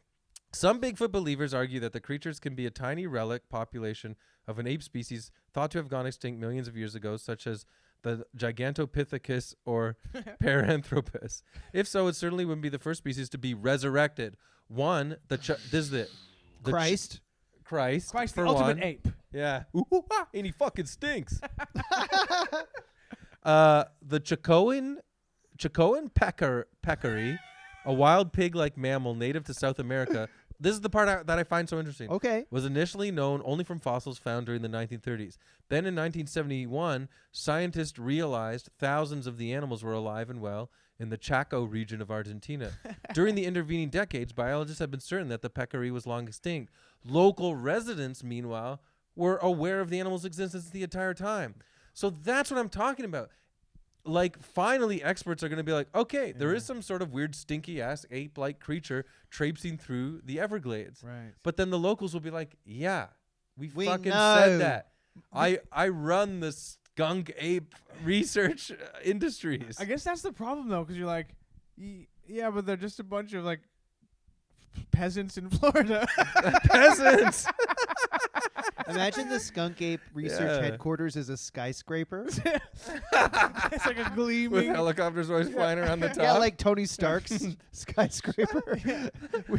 Some Bigfoot believers argue that the creatures can be a tiny relic population of an ape species thought to have gone extinct millions of years ago, such as the Gigantopithecus or Paranthropus. If so, it certainly wouldn't be the first species to be resurrected. One, this is it. Christ. Christ, Christ, for the ultimate one. ape. Yeah. And he fucking stinks. The Chacoan peccary, a wild pig-like mammal native to South America. This is the part that I find so interesting. Okay. Was initially known only from fossils found during the 1930s. Then in 1971, scientists realized thousands of the animals were alive and well in the Chaco region of Argentina. During the intervening decades, biologists have been certain that the peccary was long extinct. Local residents, meanwhile, were aware of the animal's existence the entire time. So that's what I'm talking about. Like, finally, experts are going to be like, okay, there is some sort of weird, stinky-ass, ape-like creature traipsing through the Everglades. Right. But then the locals will be like, yeah, we fucking know. said that. I run the skunk ape research industries. I guess that's the problem, though, because you're like, yeah, but they're just a bunch of, like, peasants in Florida. Peasants. Imagine the Skunk Ape research Yeah. headquarters is a skyscraper. It's like a With gleaming. helicopters always flying around the top. Yeah, like Tony Stark's skyscraper.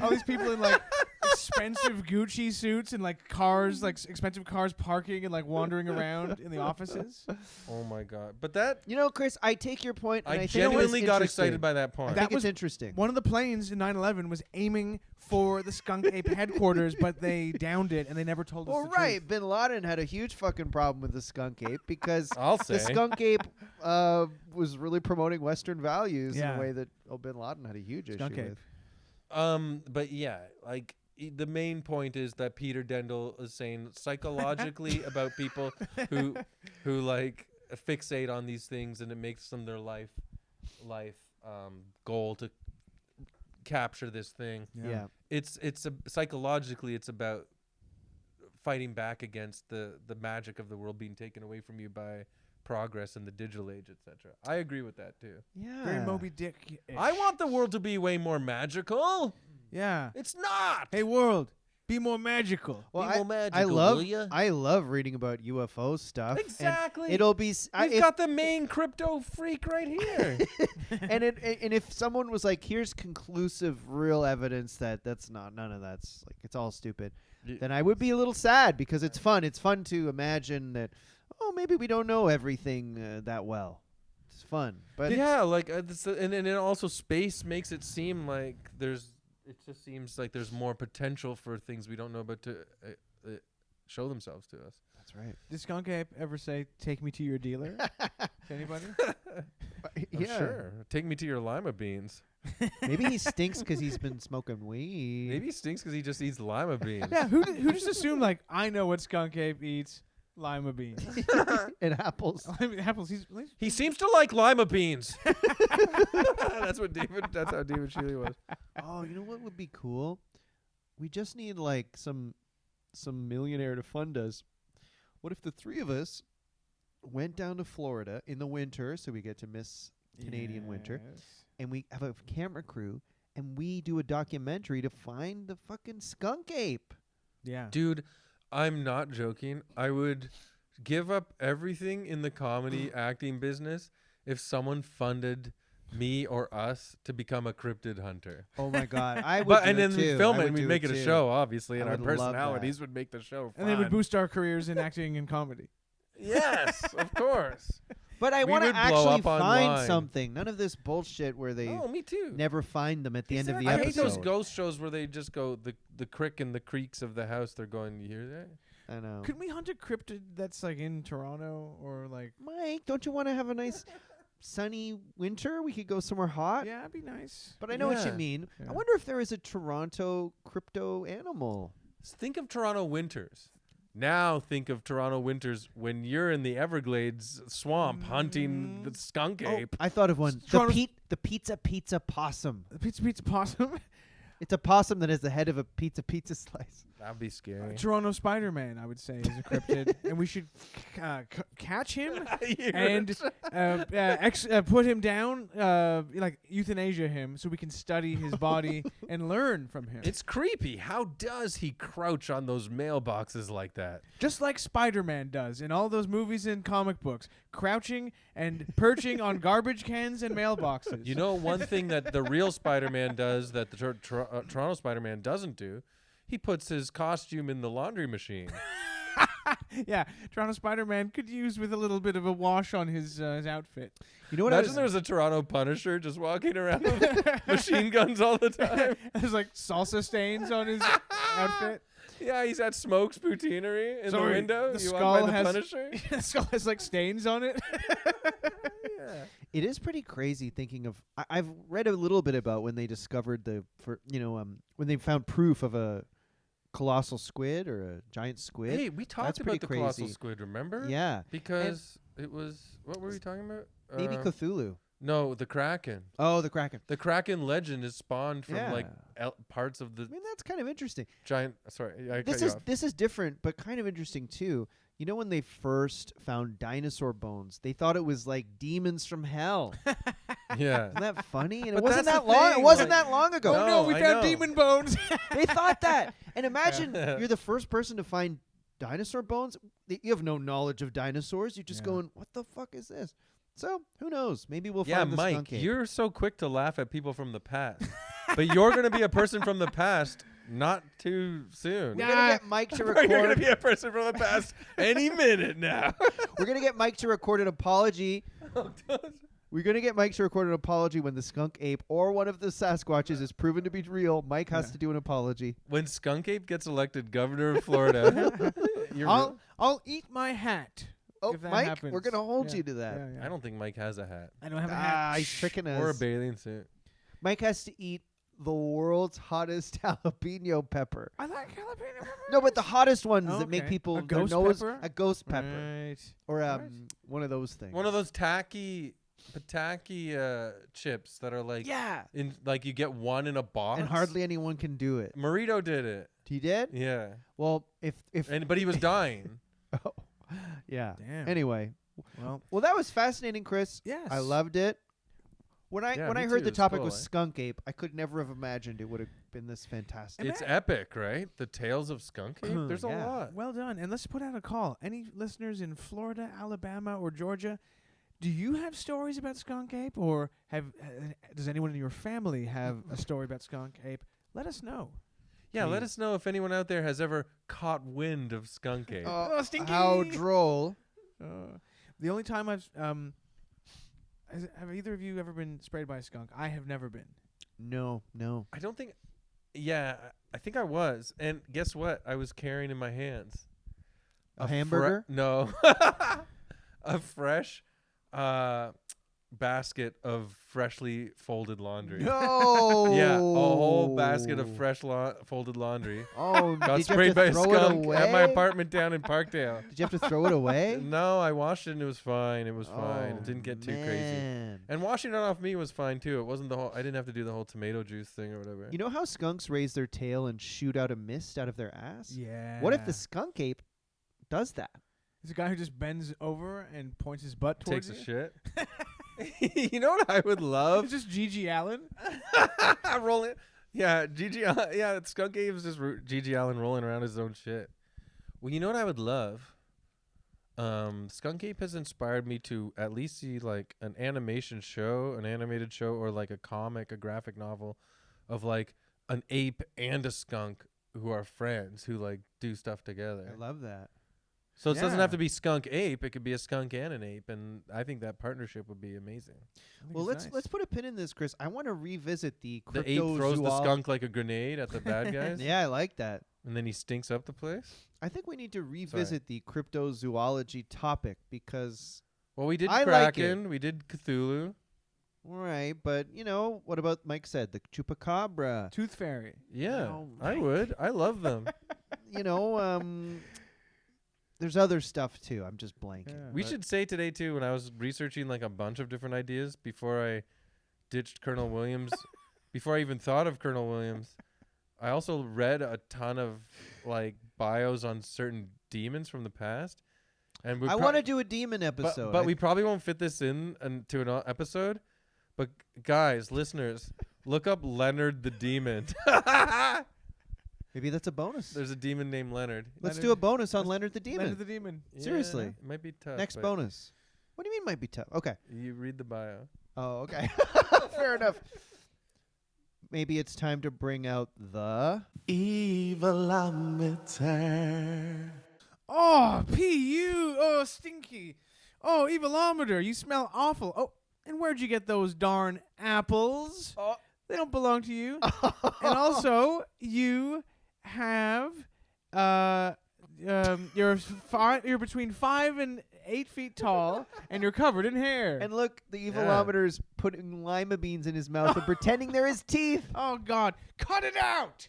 All these people in like expensive Gucci suits and like cars, like expensive cars parking and like wandering around in the offices. Oh, my God. But that, You know, Chris, I take your point. And I I think genuinely it's got interesting. excited by that I point. think That it's was interesting. One of the planes in 9/11 was aiming for the Skunk Ape headquarters, but they downed it and they never told us Well, the right. truth. Bin Laden had a huge fucking problem with the Skunk Ape because I'll say. the Skunk Ape was really promoting Western values in Yeah. a way that Bin Laden had a huge Skunk issue Ape. with. But yeah, like the main point is that Peter Dendel is saying psychologically about people who like fixate on these things, and it makes them their life goal to capture this thing. Yeah. Psychologically it's about fighting back against the magic of the world being taken away from you by progress in the digital age, etc. I agree with that too. Yeah. Very Moby Dick. I want the world to be way more magical. Yeah. It's not. Hey, world, be more magical. Well, Be more magical, I love will ya? I love reading about UFO stuff. and Exactly. it'll be We've got the main crypto freak right here. and if someone was like, here's conclusive real evidence that that's not none of that's like it's all stupid, then I would be a little sad because it's fun. It's fun to imagine that maybe we don't know everything that well. It's fun, but yeah, like and then also space makes it seem like it just seems like there's more potential for things we don't know about to show themselves to us. that's right. Did Skunk Ape ever say, "Take me to your dealer"? To anybody? I'm sure. Take me to your lima beans. Maybe he stinks because he's been smoking weed. Maybe he stinks because he just eats lima beans. Yeah, who just assumed like I know what skunk ape eats? Lima beans. And apples. I mean, apples. He seems to like lima beans. That's what David. That's how David Shealy was. Oh, you know what would be cool? We just need like some millionaire to fund us. What if the three of us went down to Florida in the winter, so we get to miss Canadian winter, and we have a camera crew, and we do a documentary to find the fucking skunk ape? Yeah. Dude, I'm not joking. I would give up everything in the comedy acting business if someone funded me or us to become a cryptid hunter. Oh my god, I would. But do and then it we too. film I it would and we do make it a too. show, obviously, and I our would love personalities would make the show fun. And then we boost our careers in acting and comedy. Yes, of course. But I We want to would blow actually up find online. something. None of this bullshit where they Oh, me too. never find them at the end of the I episode. hate those ghost shows where they just go the crick and the creaks of the house. They're going, you hear that? I know. Could we hunt a cryptid that's like in Toronto or like? Mike, don't you want to have a nice sunny winter? We could go somewhere hot. Yeah, that'd be nice. But I know what you Yeah. mean. Yeah. I wonder if there is a Toronto crypto animal. Think of Toronto winters. Now think of Toronto winters when you're in the Everglades swamp hunting the skunk ape. I thought of one. Toronto's- The pizza possum. The pizza possum. It's a possum that has the head of a pizza slice. That'd be scary. Toronto Spider-Man, I would say, is a cryptid, and we should catch him and put him down, like euthanasia him, so we can study his body and learn from him. It's creepy. How does he crouch on those mailboxes like that? Just like Spider-Man does in all those movies and comic books, crouching and perching on garbage cans and mailboxes. You know, one thing that the real Spider-Man does that the Toronto Spider-Man doesn't do, he puts his costume in the laundry machine. Yeah, Toronto Spider-Man could use with a little bit of a wash on his outfit. You know what? Imagine there was a Toronto Punisher just walking around with machine guns all the time. There's like salsa stains on his outfit. Yeah, he's at Smoke's Poutineery in the Sorry, window. the You skull walk by the has- Punisher. The skull has like stains on it. Yeah. It is pretty crazy thinking of. I've read a little bit about when they discovered when they found proof of a colossal squid or a giant squid. Hey, we That's talked about pretty the colossal crazy. squid, remember? Yeah, Because it was, what were we talking about? maybe Cthulhu. No, the Kraken. Oh, the Kraken. The Kraken legend is spawned from like Yeah. parts of the I mean, that's kind of interesting. giant. Sorry, I cut This you is off. this is different, but kind of interesting too. You know, when they first found dinosaur bones, they thought it was like demons from hell. Yeah. Isn't that funny? And it But wasn't that's that the long. It thing, wasn't like- that long ago. Oh No, no, we I found know. demon bones. They thought that. And imagine you're the first person to find dinosaur bones. You have no knowledge of dinosaurs. You're just Yeah. going, what the fuck is this? So who knows? Maybe we'll Yeah, find the Mike, skunk ape. you're so quick to laugh at people from the past. But you're going to be a person from the past not too soon. We're gonna get Mike to You're going to record. be a person from the past any minute now. We're gonna get Mike to record an apology. We're gonna get Mike to record an apology when the skunk ape or one of the Sasquatches is proven to be real. Mike has to do an apology. When Skunk Ape gets elected governor of Florida, I'll eat my hat. Oh, if that Mike, happens. we're gonna hold Yeah, you to that. yeah, yeah. I don't think Mike has a hat I don't have a Ah, hat. he's tricking us. or a bathing suit. Mike has to eat the world's hottest jalapeno pepper. I like jalapeno peppers. No, but the hottest ones that make Okay. people A their ghost nose pepper? a ghost pepper Right. or Right. one of those things. One of those tacky chips that are like yeah, in like you get one in a box. and hardly anyone can do it. Marito did it. He did? Yeah. Well, if But he was dying. oh, yeah. Damn. Anyway, Well, well, that was fascinating, Chris. yes. I loved it. When I Yeah, when me I heard too. the It's topic cool, was eh? skunk ape, I could never have imagined it would have been this fantastic. It's epic, right? The Tales of Skunk Ape. There's a Yeah. lot. Well done. And let's put out a call. Any listeners in Florida, Alabama, or Georgia, do you have stories about skunk ape, or does anyone in your family have a story about skunk ape? Let us know. Yeah, let Please. us know if anyone out there has ever caught wind of Skunk Ape. Oh, stinky. How droll! The only time I've have either of you ever been sprayed by a skunk? I have never been. No. I don't think. Yeah, I think I was. And guess what? I was carrying in my hands A hamburger? No, a fresh basket of freshly folded laundry. No. Yeah, a whole basket of fresh folded laundry. Oh, Got did you sprayed have by to a throw it skunk at my away? apartment down in Parkdale. Did you have to throw it away? No, I washed it and it was fine. It was fine. Oh, It didn't get too crazy. man. And washing it off me was fine too. It wasn't the whole. I didn't have to do the whole tomato juice thing or whatever. You know how skunks raise their tail and shoot out a mist out of their ass? Yeah. What if the skunk ape does that? It's a guy who just bends over and points his butt towards Takes a you? shit. You know what I would love? It's just Gigi Allen. Rolling. Yeah, Gigi. Yeah, Skunk Ape is just Gigi Allen rolling around his own shit. Well, you know what I would love? Skunk Ape has inspired me to at least see like an animation show, an animated show, or like a comic, a graphic novel of like an ape and a skunk who are friends who like do stuff together. I love that. So it doesn't have Yeah. to be Skunk Ape. It could be a skunk and an ape, and I think that partnership would be amazing. Well, let's put a pin in this, Chris. I want to revisit the The ape throws the cryptozoology. skunk like a grenade at the bad guys, Yeah, I like that. and then he stinks up the place. I think we need to revisit the cryptozoology topic because, Well, we did I like Kraken, we did Cthulhu. all right, but you know what about Mike said the chupacabra? Tooth Fairy. Yeah, Oh, I would. I love them. You know, there's other stuff too. I'm just blanking. Yeah. We but- should say today too, when I was researching like a bunch of different ideas before I ditched Colonel Williams, before I even thought of Colonel Williams, I also read a ton of like bios on certain demons from the past. And we I want to do a demon but, episode. but we probably won't fit this in to an episode. But guys, listeners, look up Leonard the Demon. maybe that's a bonus. There's a demon named Leonard. Let's Leonard- do a bonus on Leonard the Demon. Leonard the Demon. Seriously. It might be tough. Next but bonus. What do you mean might be tough? Okay. You read the bio. Oh, okay. Fair enough. Maybe it's time to bring out the Evilometer. Oh, PU. Oh, stinky. Oh, Evilometer. You smell awful. Oh, and where'd you get those darn apples? Oh. They don't belong to you. And also, you have you're between 5 and 8 feet tall, and you're covered in hair. And look, the Evilometer's putting lima beans in his mouth and pretending they're his teeth. oh God, cut it out!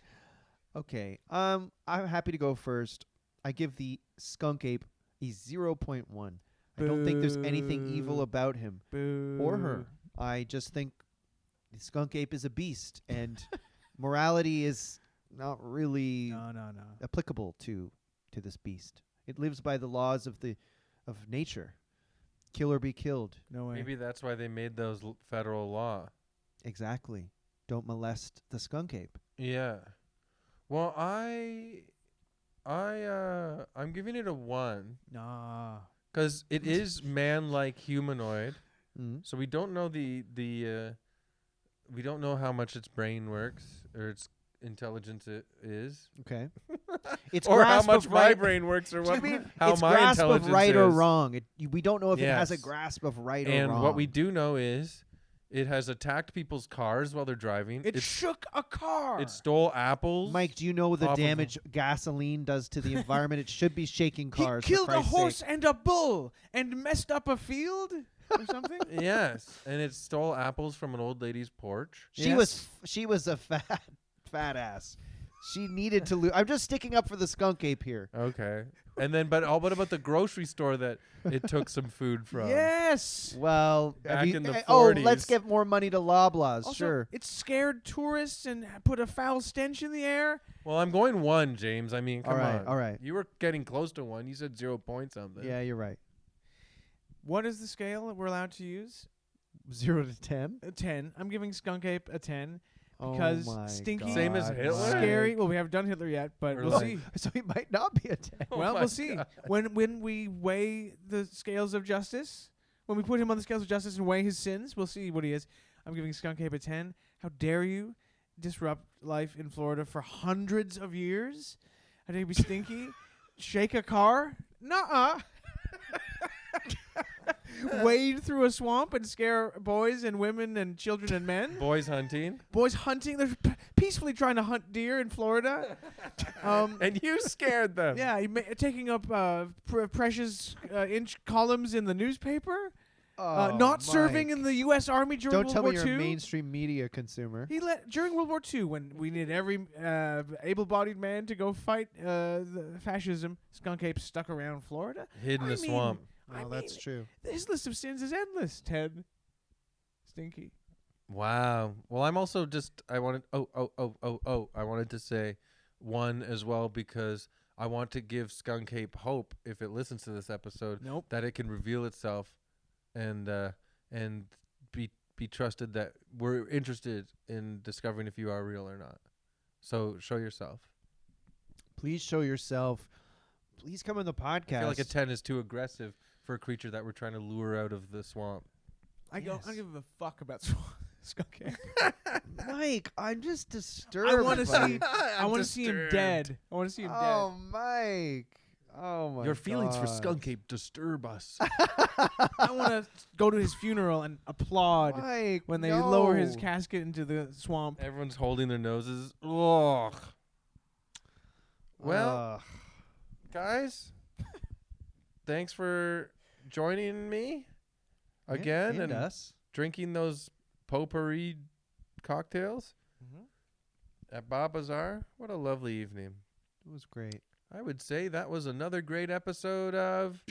Okay. I'm happy to go first. I give the skunk ape a 0.1. I don't think there's anything evil Boo. about him Boo. or her. I just think the skunk ape is a beast, and morality is not really No. applicable to this beast. It lives by the laws of nature. Kill or be killed. No way. Maybe that's why they made those federal law. Exactly. Don't molest the skunk ape. Yeah. Well, I'm giving it a 1 Nah. because it is man-like humanoid. Mm. So we don't know we don't know how much its brain works or its intelligence is, Okay. It's or how grasp much of my right. brain works, or Do you what mean how it's my grasp intelligence of right or is. wrong? We don't know if it has a Yes. grasp of right or And wrong. what we do know is it has attacked people's cars while they're driving. It shook a car. It stole apples. Mike, do you know the off of damage gasoline does to the environment? It should be shaking cars. He killed for a Christ's horse sake. and a bull and messed up a field or something. Yes, and it stole apples from an old lady's porch. She was a fat ass. She needed to lose. I'm just sticking up for the skunk ape here. Okay. And then, what about the grocery store that it took some food from? Yes. Well, Back in the let's 40s. give more money to Loblaws. Also, Sure. it scared tourists and put a foul stench in the air. Well, I'm going 1, James. I mean, come on. All right. You were getting close to 1. You said 0 point something. Yeah, you're right. What is the scale that we're allowed to use? 0 to 10. A 10. I'm giving Skunk Ape a 10 Oh because my stinky, God, Same as Hitler? Mike. scary. Well, we haven't done Hitler yet, but Or we'll like- see. So he might not be a 10. Oh Well, my we'll see. God. When we weigh the scales of justice, when we put him on the scales of justice and weigh his sins, we'll see what he is. I'm giving Skunk Ape a 10. How dare you disrupt life in Florida for hundreds of years? I think it'd be stinky. Shake a car? Nuh-uh. Wade through a swamp and scare boys and women and children and men. Boys hunting. Boys hunting. They're peacefully trying to hunt deer in Florida. And you scared them. Yeah, taking up precious inch columns in the newspaper. not serving Mike. in the U.S. Army during Don't World tell War me you're a II. mainstream media consumer. During World War II, when we needed every able-bodied man to go fight the fascism, Skunk Ape stuck around Florida. Hid in I the mean, swamp. No, that's true. His list of sins is endless, Ted. Stinky. Wow. Well, I'm also just I wanted I wanted to say one as well because I want to give Skunk Ape hope if it listens to this episode Nope. that it can reveal itself and be trusted that we're interested in discovering if you are real or not. So show yourself. Please show yourself. Please come on the podcast. I feel like a 10 is too aggressive for a creature that we're trying to lure out of the swamp. I don't give a fuck about Skunk Ape. Mike, I'm just disturbed. I want to buddy. see. I want to see him dead. I want to see him Oh, Mike. Oh my. Your feelings for God. Skunk Ape disturb us. dead. I want to go to his funeral and applaud Mike, when they lower his no. casket into the swamp. Everyone's holding their noses. Ugh. Well, Ugh. guys, thanks for joining me again and and us. drinking those potpourri cocktails at Bob Bazaar. What a lovely evening. It was great. I would say that was another great episode of